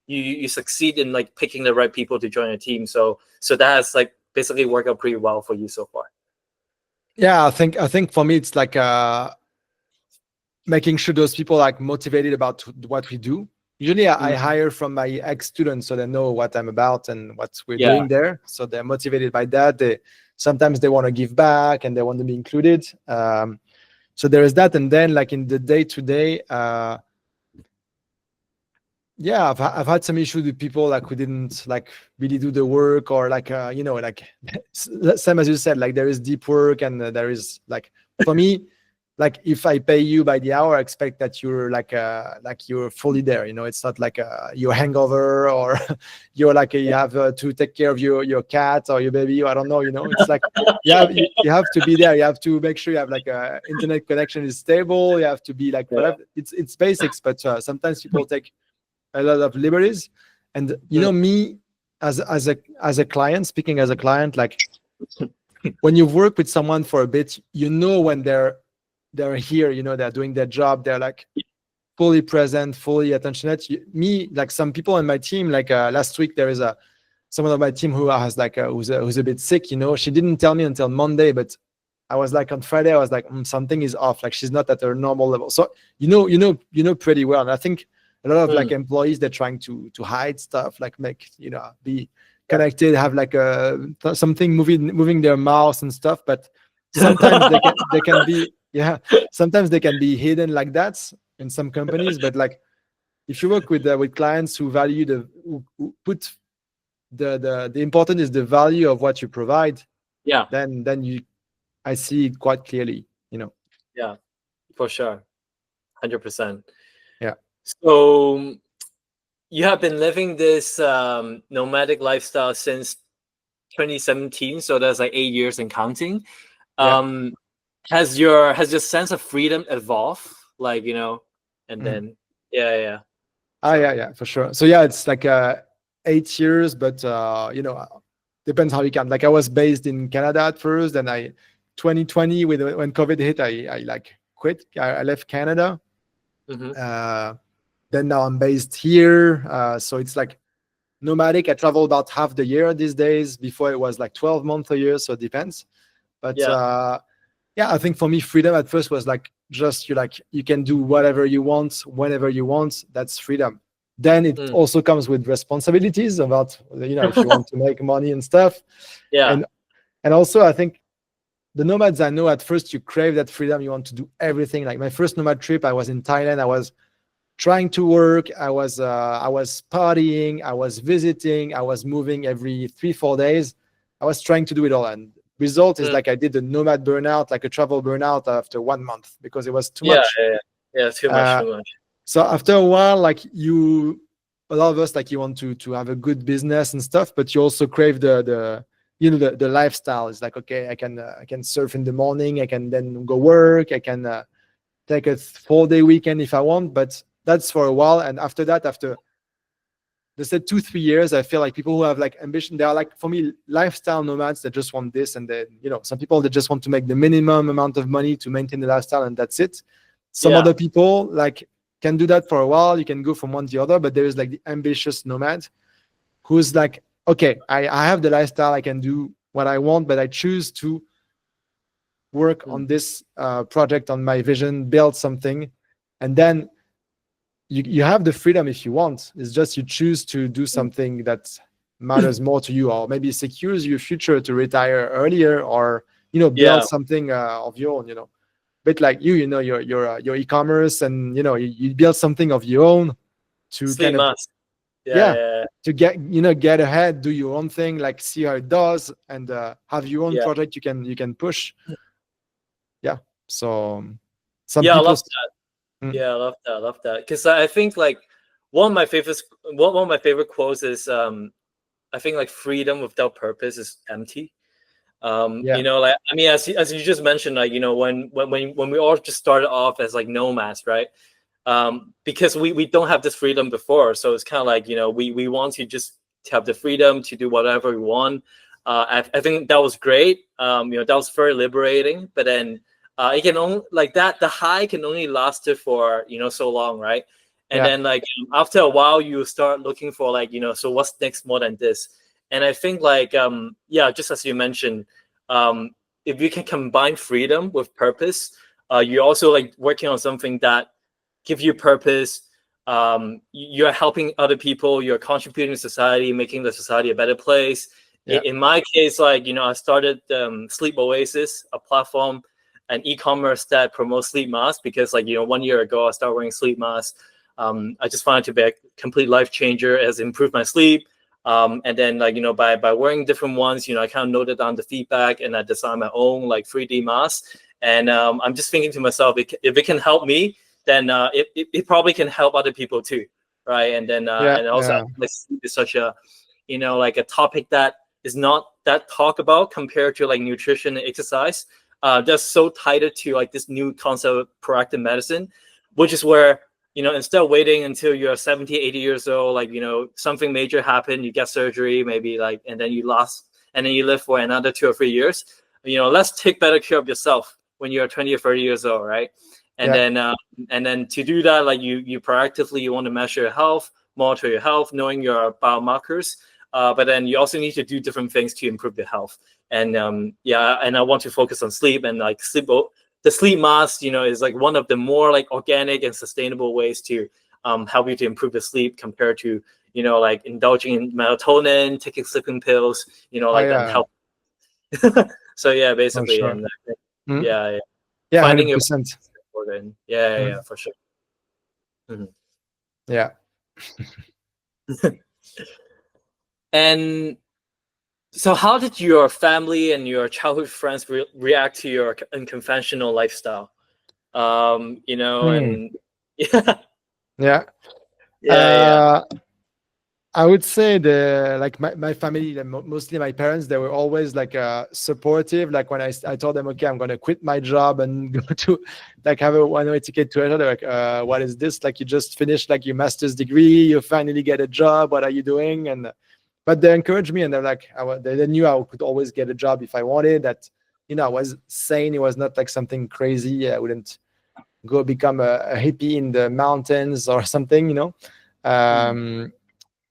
you succeed in like picking the right people to join a team, so that has like basically worked out pretty well for you so far. Yeah, I think for me it's like making sure those people are like motivated about what we do. Usually I Mm, hire from my ex-students, so they know what I'm about and what we're yeah, doing there. So they're motivated by that. They sometimes they want to give back and they want to be included. So there is that. And then like in the day to day, yeah, I've had some issues with people like who didn't like really do the work, or like like same as you said, like there is deep work, and there is like, for me, like if I pay you by the hour, I expect that you're like you're fully there. It's not like you're hangover, or you're like you have to take care of your cat or your baby, or I don't know. It's like you have to be there. You have to make sure you have like a internet connection is stable. You have to be like yeah. whatever. It's basics, but sometimes people take a lot of liberties. And Mm, me as a client, speaking as a client, like when you've worked with someone for a bit, when they're here, they're doing their job, they're like fully present, fully attentionate. Me, like some people on my team, like last week there is someone on my team who has like who's a bit sick. She didn't tell me until Monday, but I was like on Friday, I was like, something is off. Like she's not at her normal level. So pretty well. And I think a lot of like mm. employees, they're trying to hide stuff, like make be Yeah. connected, have like something moving their mouse and stuff. But sometimes they can be, yeah. Sometimes they can be hidden like that. in some companies, but like if you work with clients who value who put the important is the value of what you provide, Yeah, then you I see it quite clearly, you know. yeah, for sure, 100%. Yeah. So you have been living this nomadic lifestyle since 2017, so that's like 8 years and counting. Yeah. Um, has your sense of freedom evolved? Like, and Mm. then yeah. Yeah, So yeah, for sure. So yeah, it's like 8 years, but depends how you count. Like I was based in Canada at first, and 2020 when COVID hit, I like quit. I left Canada. mhm. Uh, then now I'm based here. So it's like nomadic. I travel about half the year these days. Before it was like 12 months a year, so it depends. But Yeah. yeah, I think for me, freedom at first was like just you can do whatever you want whenever you want. That's freedom. Then it Mm. also comes with responsibilities about if you want to make money and stuff. Yeah. And also I think the nomads I know at first you crave that freedom. You want to do everything. Like my first nomad trip, I was in Thailand. I was trying to work. I was partying. I was visiting. I was moving every 3-4 days. I was trying to do it all, and result is Mm. like I did a nomad burnout, like a travel burnout after 1 month because it was too Yeah, much. yeah. Too much, Uh, too much. so after a while, like a lot of us, like you want to have a good business and stuff, but you also crave the lifestyle. It's like, okay, I can surf in the morning. I can then go work. I can take a 4-day weekend if I want, but that's for a while. And after that, after they said 2-3 years, I feel like people who have like ambition, they are like, for me, lifestyle nomads that just want this. And then, some people that just want to make the minimum amount of money to maintain the lifestyle, and that's it. Some Yeah. other people like can do that for a while. You can go from one to the other, but there is like the ambitious nomad who's like, okay, I have the lifestyle. I can do what I want, but I choose to work Mm. on this project, on my vision, build something. And then you have the freedom if you want. It's just you choose to do Mm. something that matters more to you, or maybe secures your future to retire earlier, or build Yeah. something of your own. But like your e-commerce, and you build something of your own to Sleep kind of, mask. Yeah, yeah, yeah, to get ahead, do your own thing, like see how it does, and have your own yeah. project you can push. Yeah. So some Yeah, I people. love that. Mm, Yeah, I love that. I love that. Because I think like one of my favorite quotes is I think like freedom without purpose is empty. yeah, Like I mean, as you just mentioned, like when we all just started off as like nomads, right? Because we don't have this freedom before, so it's kind of like we want to just have the freedom to do whatever we want. I think that was great. That was very liberating. But then it can only like that. The high can only last it for so long, right? And yeah, then like after a while, you start looking for like so what's next more than this? And I think like yeah, just as you mentioned, um, if you can combine freedom with purpose, you're also like working on something that give you purpose. You're helping other people. You're contributing to society, making the society a better place. yeah, In my case, like I started Sleep Oasis, a platform, an e-commerce that promotes sleep masks because like 1 year ago I started wearing sleep masks. I just found it to be a complete life changer. It has improved my sleep. And then like by wearing different ones, I kind of noted down the feedback and I designed my own like 3D mask. And I'm just thinking to myself, if it can help me, then it probably can help other people too, right? And then yeah, and also yeah, like sleep is such a like a topic that is not that talk about compared to like nutrition and exercise. That's so tied to like this new concept of proactive medicine, which is where instead of waiting until you're 70, 80 years old, like something major happened, you get surgery maybe, like, and then you live for another 2 or 3 years. Let's take better care of yourself when you're 20 or 30 years old, right? And yeah, then to do that, like you proactively, you want to measure your health, monitor your health, knowing your biomarkers. But then you also need to do different things to improve your health. And yeah, and I want to focus on sleep and like sleep. The sleep mask, is like one of the more like organic and sustainable ways to help you to improve the sleep compared to like indulging in melatonin, taking sleeping pills, like that yeah, help. So yeah, for basically, sure. and Mm, yeah, yeah, finding your 100%. important. Yeah, Mm. for sure. Mhm. Yeah. And so, how did your family and your childhood friends react to your unconventional lifestyle? You know, Hmm. and yeah, Yeah. yeah. I would say like my family, like mostly my parents, they were always like supportive. Like when I told them, okay, I'm gonna quit my job and go to like have a one-way ticket to Asia, they're like, what is this? Like you just finished like your master's degree, you finally get a job. What are you doing? And but they encouraged me, and they're like, they knew I could always get a job if I wanted. That I was sane. It was not like something crazy. I wouldn't go become a hippie in the mountains or something. Mm, Um,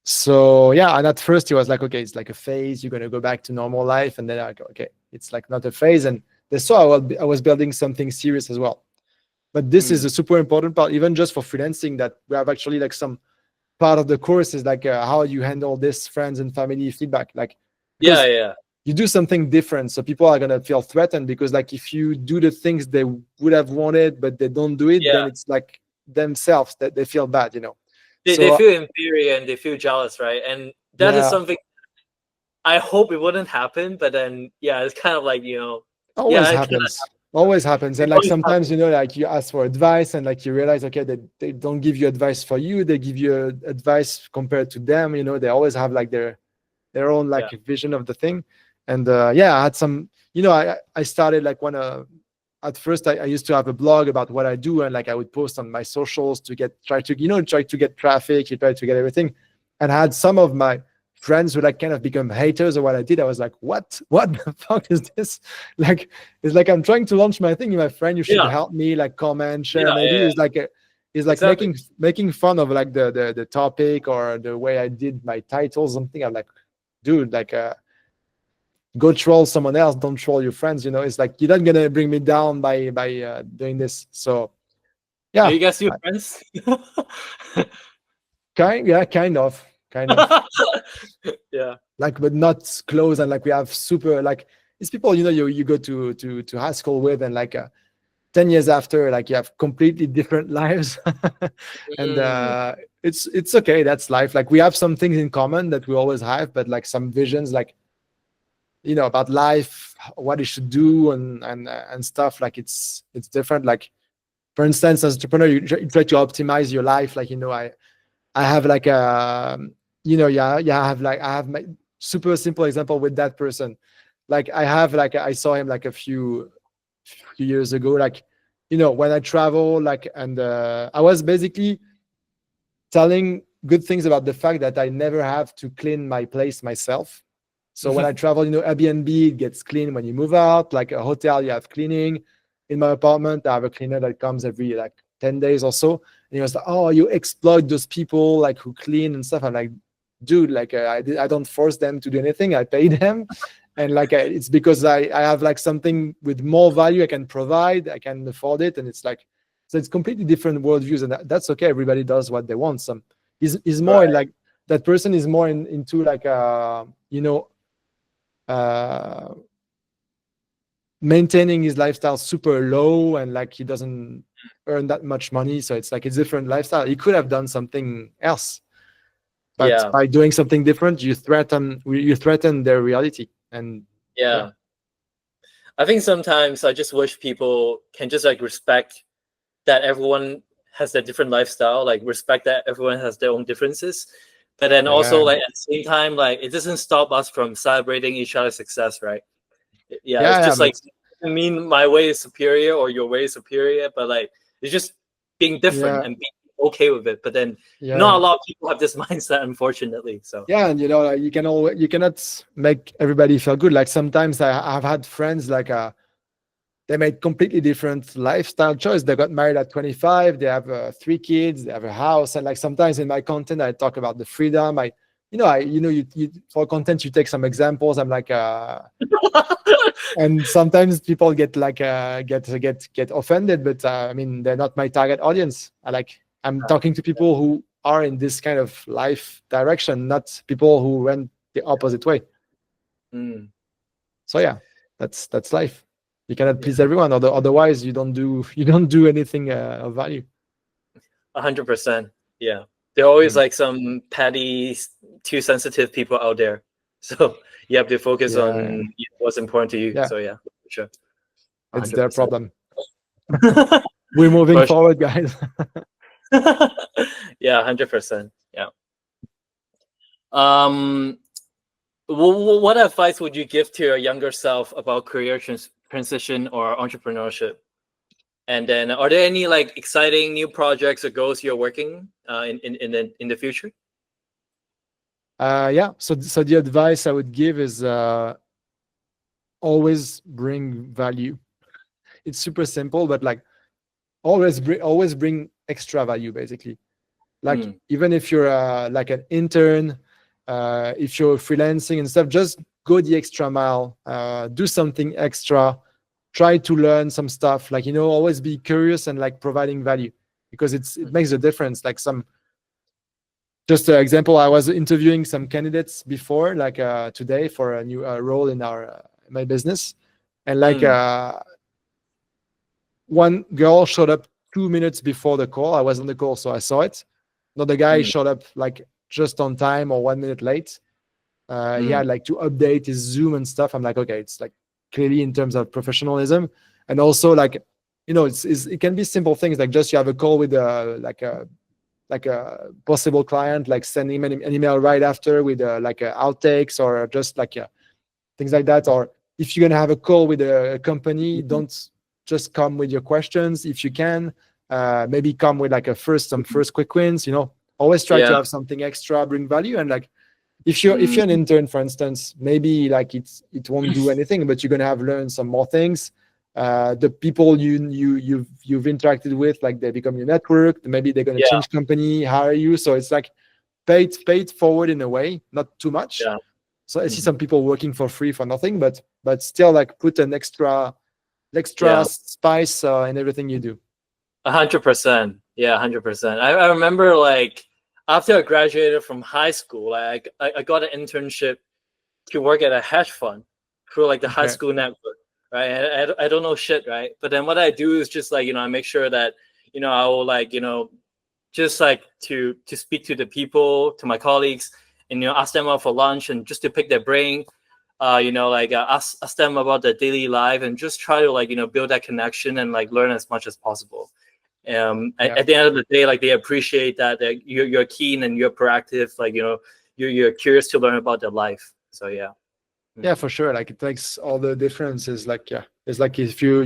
so yeah, and at first he was like, okay, it's like a phase, you're going to go back to normal life. And then I go, okay, it's like not a phase. And they saw I was building something serious as well. But this is mm. a super important part, even just for freelancing, that we have actually like some part of the course is like how you handle this friends and family feedback, like Yeah, because yeah, you do something different, so people are going to feel threatened, because like if you do the things they would have wanted but they don't do it, then yeah. it's like themselves that they feel bad. They So feel inferior and they feel jealous, right? And that is yeah, something I hope it wouldn't happen, but then yeah, it's kind of like always yeah, it kind happens, always happens. of And like always sometimes happens. like you ask for advice and like you realize, okay, they don't give you advice for you, they give you advice compared to them. They always have like their own Yeah, like vision of the thing. And yeah, I had some, I started like when at first I used to have a blog about what I do, and like I would post on my socials to try to get traffic, you try to get everything. And I had some of my friends who like kind of become haters of what I did. I was like, what the fuck is this? Like, it's like I'm trying to launch my thing. My friend, you should yeah, help me, like comment, yeah, share. Maybe yeah, it's like exactly. making fun of like the topic or the way I did my titles, something. I'm like, dude, like go troll someone else, don't troll your friends. It's like you're not gonna bring me down by doing this. So Are yeah, you guys still friends? kind of Yeah. like, but not close. And like we have super like it's people you go to high school with, and like 10 years after, like you have completely different lives. And Mm, it's okay, that's life. Like we have some things in common that we always have, but like some visions, like about life, what you should do, and stuff, like it's different. Like for instance, as entrepreneur, you try to optimize your life. Like I have like a yeah, I have my super simple example with that person. Like I have like I saw him like a few years ago, like when I travel, like, and I was basically telling good things about the fact that I never have to clean my place myself. So when I travel, Airbnb, it gets clean when you move out. Like a hotel, you have cleaning. In my apartment, I have a cleaner that comes every like 10 days or so. And he was like, oh, you exploit those people like who clean and stuff. I'm like, dude, like I don't force them to do anything. I pay them. And like it's because I have like something with more value I can provide. I can afford it. And it's like, so it's completely different worldviews. And that's okay. Everybody does what they want. Some is more in right. like, that person is more into like, uh, maintaining his lifestyle super low, and like he doesn't earn that much money, so it's like a different lifestyle. He could have done something else, but Yeah, by doing something different, you threaten their reality. And yeah, yeah. I think sometimes I just wish people can just like respect that everyone has their different lifestyle, like respect that everyone has their own differences. But then also yeah, like at the same time, like it doesn't stop us from celebrating each other's success, right? Yeah, it's yeah, just like but I mean my way is superior or your way is superior, but like it's just being different yeah, and being okay with it. But then not a yeah, lot of people have this mindset, unfortunately. So yeah. And like, you cannot make everybody feel good. Like sometimes I've had friends like they made completely different lifestyle choice. They got married at 25. They have 3 kids. They have a house. And like sometimes in my content, I talk about the freedom. You for content, you take some examples. I'm like, and sometimes people get like get offended, but I mean, they're not my target audience. I'm talking to people who are in this kind of life direction, not people who went the opposite way. mm, So yeah, that's life. You cannot yeah. please everyone, otherwise you don't do anything of value. 100%. Yeah. There are always Mm. like some petty, too sensitive people out there. So you have to focus Yeah, on what's important to you. yeah, So yeah, for sure. it's their 100%. problem. We're moving For sure. forward, guys. Yeah, 100%. Yeah. Um, what advice would you give to your younger self about career transition or entrepreneurship? And then, are there any like exciting new projects or goals you're working in the future? Yeah. So the advice I would give is always bring value. It's super simple, but like always bring extra value, basically. Like Mm, even if you're like an intern, if you're freelancing and stuff, just go the extra mile, do something extra, try to learn some stuff, like, you know, always be curious and like providing value, because it makes a difference. Like some, just an example, I was interviewing some candidates before, like today, for a new role in our my business, and like mm, one girl showed up 2 minutes before the call. I was on the call, so I saw it. Another guy mm, showed up like just on time or 1 minute late. He mm. had like to update his Zoom and stuff. I'm like, okay, it's like clearly in terms of professionalism, and also like, you know, it can be simple things, like just you have a call with like a possible client, like send him an email right after with like outtakes, or just like things like that. Or if you're gonna have a call with a company, don't just come with your questions. If you can, maybe come with like some first quick wins. You know, always try to Yeah. have something extra, bring value. And like if Mm, you're an intern, for instance, maybe like it won't do anything, but you're gonna have learned some more things. The people you've interacted with, like they become your network. Maybe they're gonna yeah. change company, hire you. So it's like paid forward in a way, not too much. Yeah. So I see Mhm. some people working for free for nothing, but still like put an extra Yeah. spice in everything you do. 100%. Yeah, 100%. I remember like after I graduated from high school, like I got an internship to work at a hedge fund through like the high Okay. school network, right? And I don't know shit, right? But then what I do is just like, I make sure that, I will like, just like to speak to the people, to my colleagues, and ask them out for lunch and just to pick their brain. Like ask them about their daily life and just try to like build that connection and like learn as much as possible. Yeah. At the end of the day, like they appreciate that you're keen and you're proactive, like you're curious to learn about their life. So yeah. Yeah, for sure. Like it makes all the differences. Like, yeah, it's like if you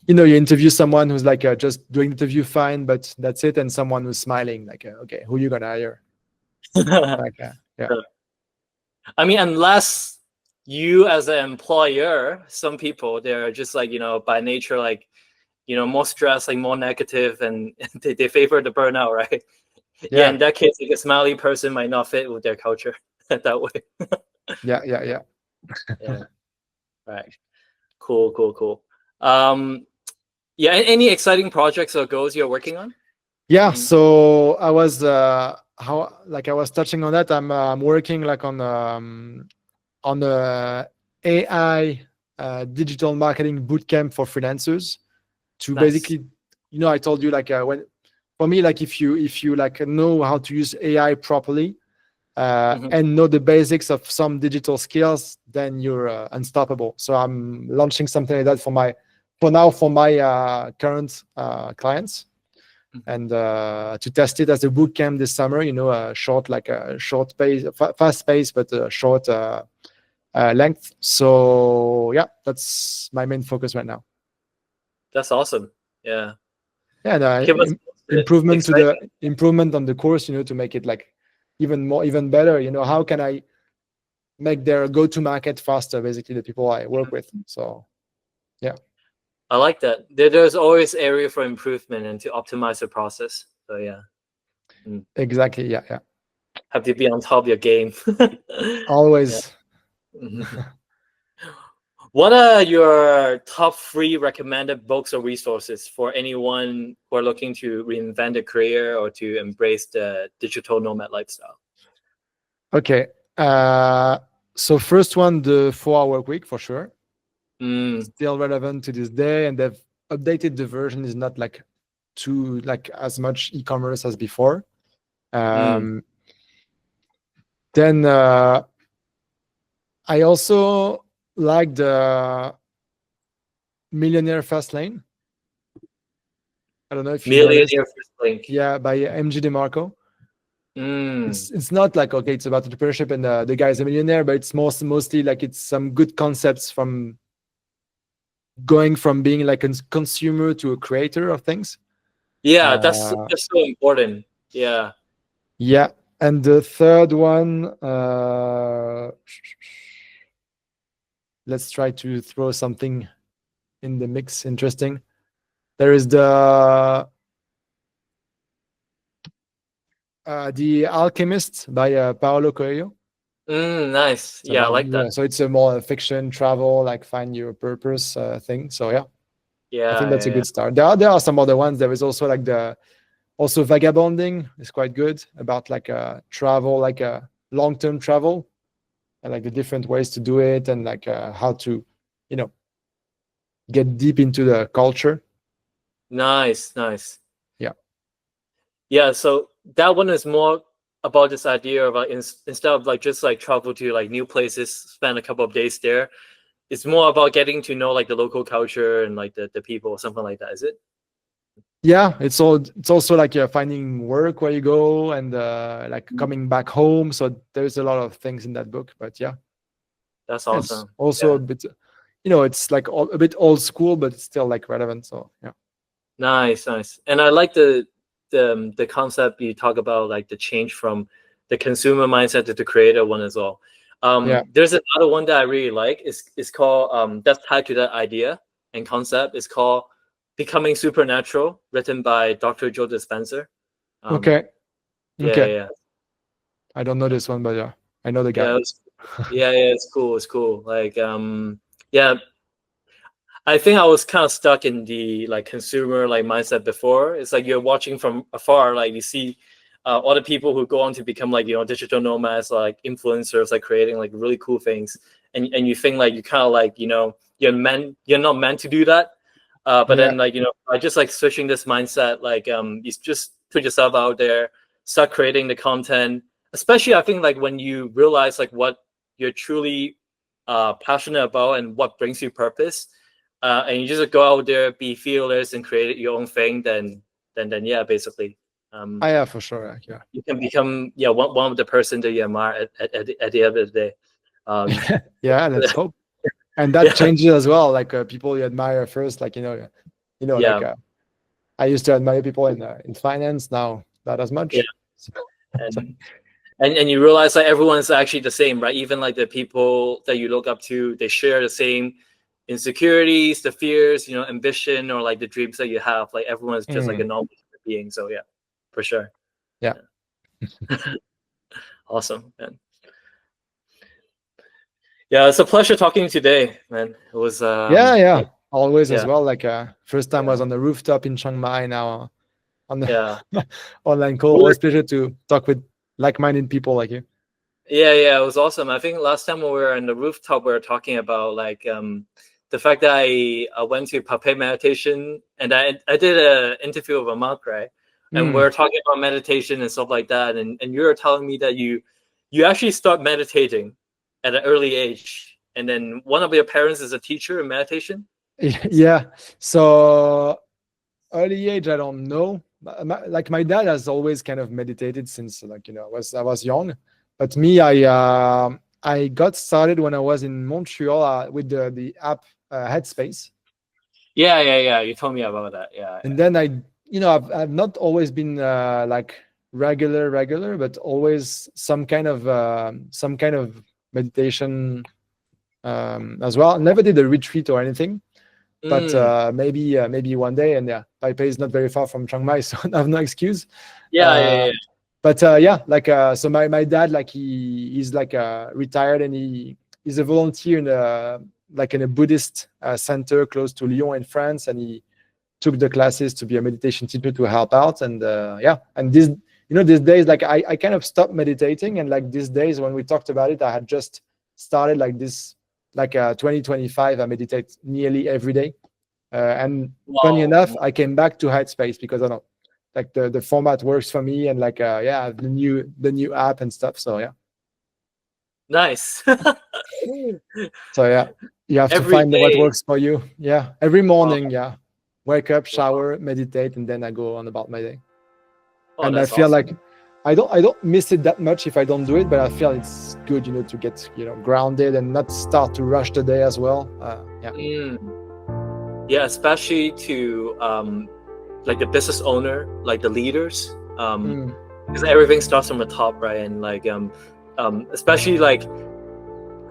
interview someone who's like just doing the interview fine, but that's it, and someone who's smiling, like, okay, who you gonna hire? Like, yeah, I mean, unless you as an employer, some people they're just like by nature like more stressed, like more negative, and they favor the burnout, right? Yeah, yeah, in that case, like a smiley person might not fit with their culture that way. yeah. Yeah, right. Cool, cool, cool. Yeah, any exciting projects or goals you're working on? Yeah. Mm, So I was I was touching on that. I'm working like on a AI digital marketing bootcamp for freelancers to nice. basically, I told you like when for me, like if you like know how to use AI properly, Hmm. and know the basics of some digital skills, then you're unstoppable. So I'm launching something like that for my current clients, and to test it as a boot camp this summer. A short pace, fast pace, but a short length. So yeah, that's my main focus right now. That's awesome. Yeah, Yeah, and keep us posted. Exciting. improvement on the course, to make it like even better. How can I make their go-to market faster, basically, the people I work with. So yeah, I like that. There's always area for improvement and to optimize the process. So yeah, exactly. Yeah. have to be on top of your game. Yeah. Always. Mhm. What are your top three recommended books or resources for anyone who are looking to reinvent a career or to embrace the digital nomad lifestyle? Okay. So first one, the 4-hour work week, for sure. Mm, Still relevant to this day, and they've updated the version. Is not like too like as much e-commerce as before. Then I also like the Millionaire Fast Lane. I don't know if you know this. Millionaire First Link. Yeah, by MG DeMarco. Mm. It's not like, okay, it's about entrepreneurship and the guy's a millionaire, but it's mostly like it's some good concepts from going from being like a consumer to a creator of things. Yeah, that's so important. Yeah. Yeah. And the third one, let's try to throw something in the mix. Interesting. There is the Alchemist by Paulo Coelho. Nice. So yeah, I like that. So it's a more fiction, travel, like find your purpose thing. So yeah, Yeah, I think that's a good start. There are some other ones. There is also like also Vagabonding is quite good, about like travel, like a long-term travel, and like the different ways to do it, and like how to, get deep into the culture. Nice. Yeah. Yeah, so that one is more about this idea of like instead of like just like travel to like new places, spend a couple of days there. It's more about getting to know like the local culture and like the people or something like that. Is it? Yeah, it's also like finding work where you go, and like coming back home. So there's a lot of things in that book. But yeah, That's awesome. it's also a bit, it's like a bit old school, but it's still like relevant. So yeah. Nice. And I like the concept you talk about, like the change from the consumer mindset to the creator one as well. There's another one that I really like. It's called that's tied to that idea and concept. It's called Becoming Supernatural, written by Dr. Joe Dispenza. Okay. Yeah. I don't know this one, but yeah, I know the guy. Yeah, it's cool. Like, yeah, I think I was kind of stuck in the like consumer like mindset before. It's like you're watching from afar, like you see all the people who go on to become like digital nomads, like influencers, like creating like really cool things, and you think like you kind of like you're not meant to do that, but then like by just like switching this mindset, like you just put yourself out there, start creating the content. Especially I think like when you realize like what you're truly passionate about and what brings you purpose. And you just go out there, be fearless, and create your own thing. Then yeah, basically. Yeah, for sure. Yeah. You can become one of the person that you admire at the end of the day. Yeah, let's hope. And that changes as well. Like people you admire first, like like I used to admire people in finance. Now not as much. Yeah. And you realize like everyone's actually the same, right? Even like the people that you look up to, they share the same insecurities, the fears, ambition, or like the dreams that you have. Like everyone's just like a normal being. So yeah, for sure. Yeah. Awesome, man. Yeah, it's a pleasure talking to you today, man. It was always as well. Like first time I was on the rooftop in Chiang Mai, now on the online call. Always pleasure to talk with like-minded people like you. Yeah, it was awesome. I think last time when we were on the rooftop, we were talking about like the fact that I went to Papay meditation, and I did an interview with a monk, right? And we were talking about meditation and stuff like that. And you were telling me that you actually start meditating at an early age, and then one of your parents is a teacher in meditation. Yeah. So early age, I don't know. Like my dad has always kind of meditated since I was young, but me, I got started when I was in Montreal with the app Headspace. Yeah. You told me about that. Yeah. And then I've not always been like regular, but always some kind of meditation as well. Never did a retreat or anything, but maybe one day. And yeah, Taipei is not very far from Chiang Mai, so I have no excuse. Yeah. But like so my dad, like he's like retired, and he's a volunteer in a Buddhist center close to Lyon in France, and he took the classes to be a meditation teacher to help out. And and these days, like I kind of stopped meditating, and like these days when we talked about it, I had just started like this, like 2025, I meditate nearly every day. And funny enough, Wow. I came back to Headspace because I don't like the format works for me, and like yeah, the new app and stuff. So yeah. Nice. So yeah, you have to Every find what day. works for you. Yeah, every Wow. morning, yeah, wake up, Wow. shower, meditate, and then I go on about my day. Oh, And I that's feel awesome. like I don't miss it that much if I don't do it, but I feel it's good, to get grounded and not start to rush the day as well. Yeah. Yeah, especially to like the business owner, like the leaders, because everything starts from the top, right? And like especially like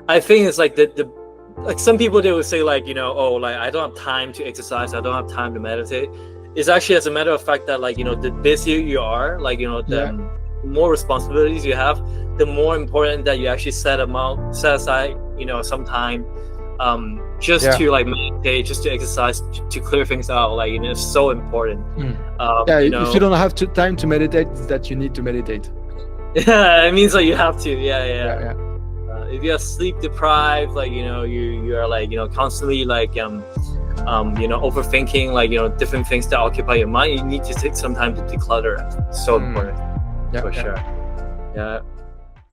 I think it's like the like some people they would say like oh like I don't have time to exercise, I don't have time to meditate. It's actually as a matter of fact that like the busier you are, like Yeah. the more responsibilities you have, the more important that you actually set aside some time just Yeah. to like meditate, just to exercise, to clear things out. Like it's so important. Yeah. If you don't have time to meditate, it's that you need to meditate. Yeah, it means that you have to. Yeah. Yeah. If you're sleep deprived, like you are like constantly like overthinking like different things that occupy your mind, you need to take some time to declutter. It's so important. Yeah, for yeah. sure. Yeah.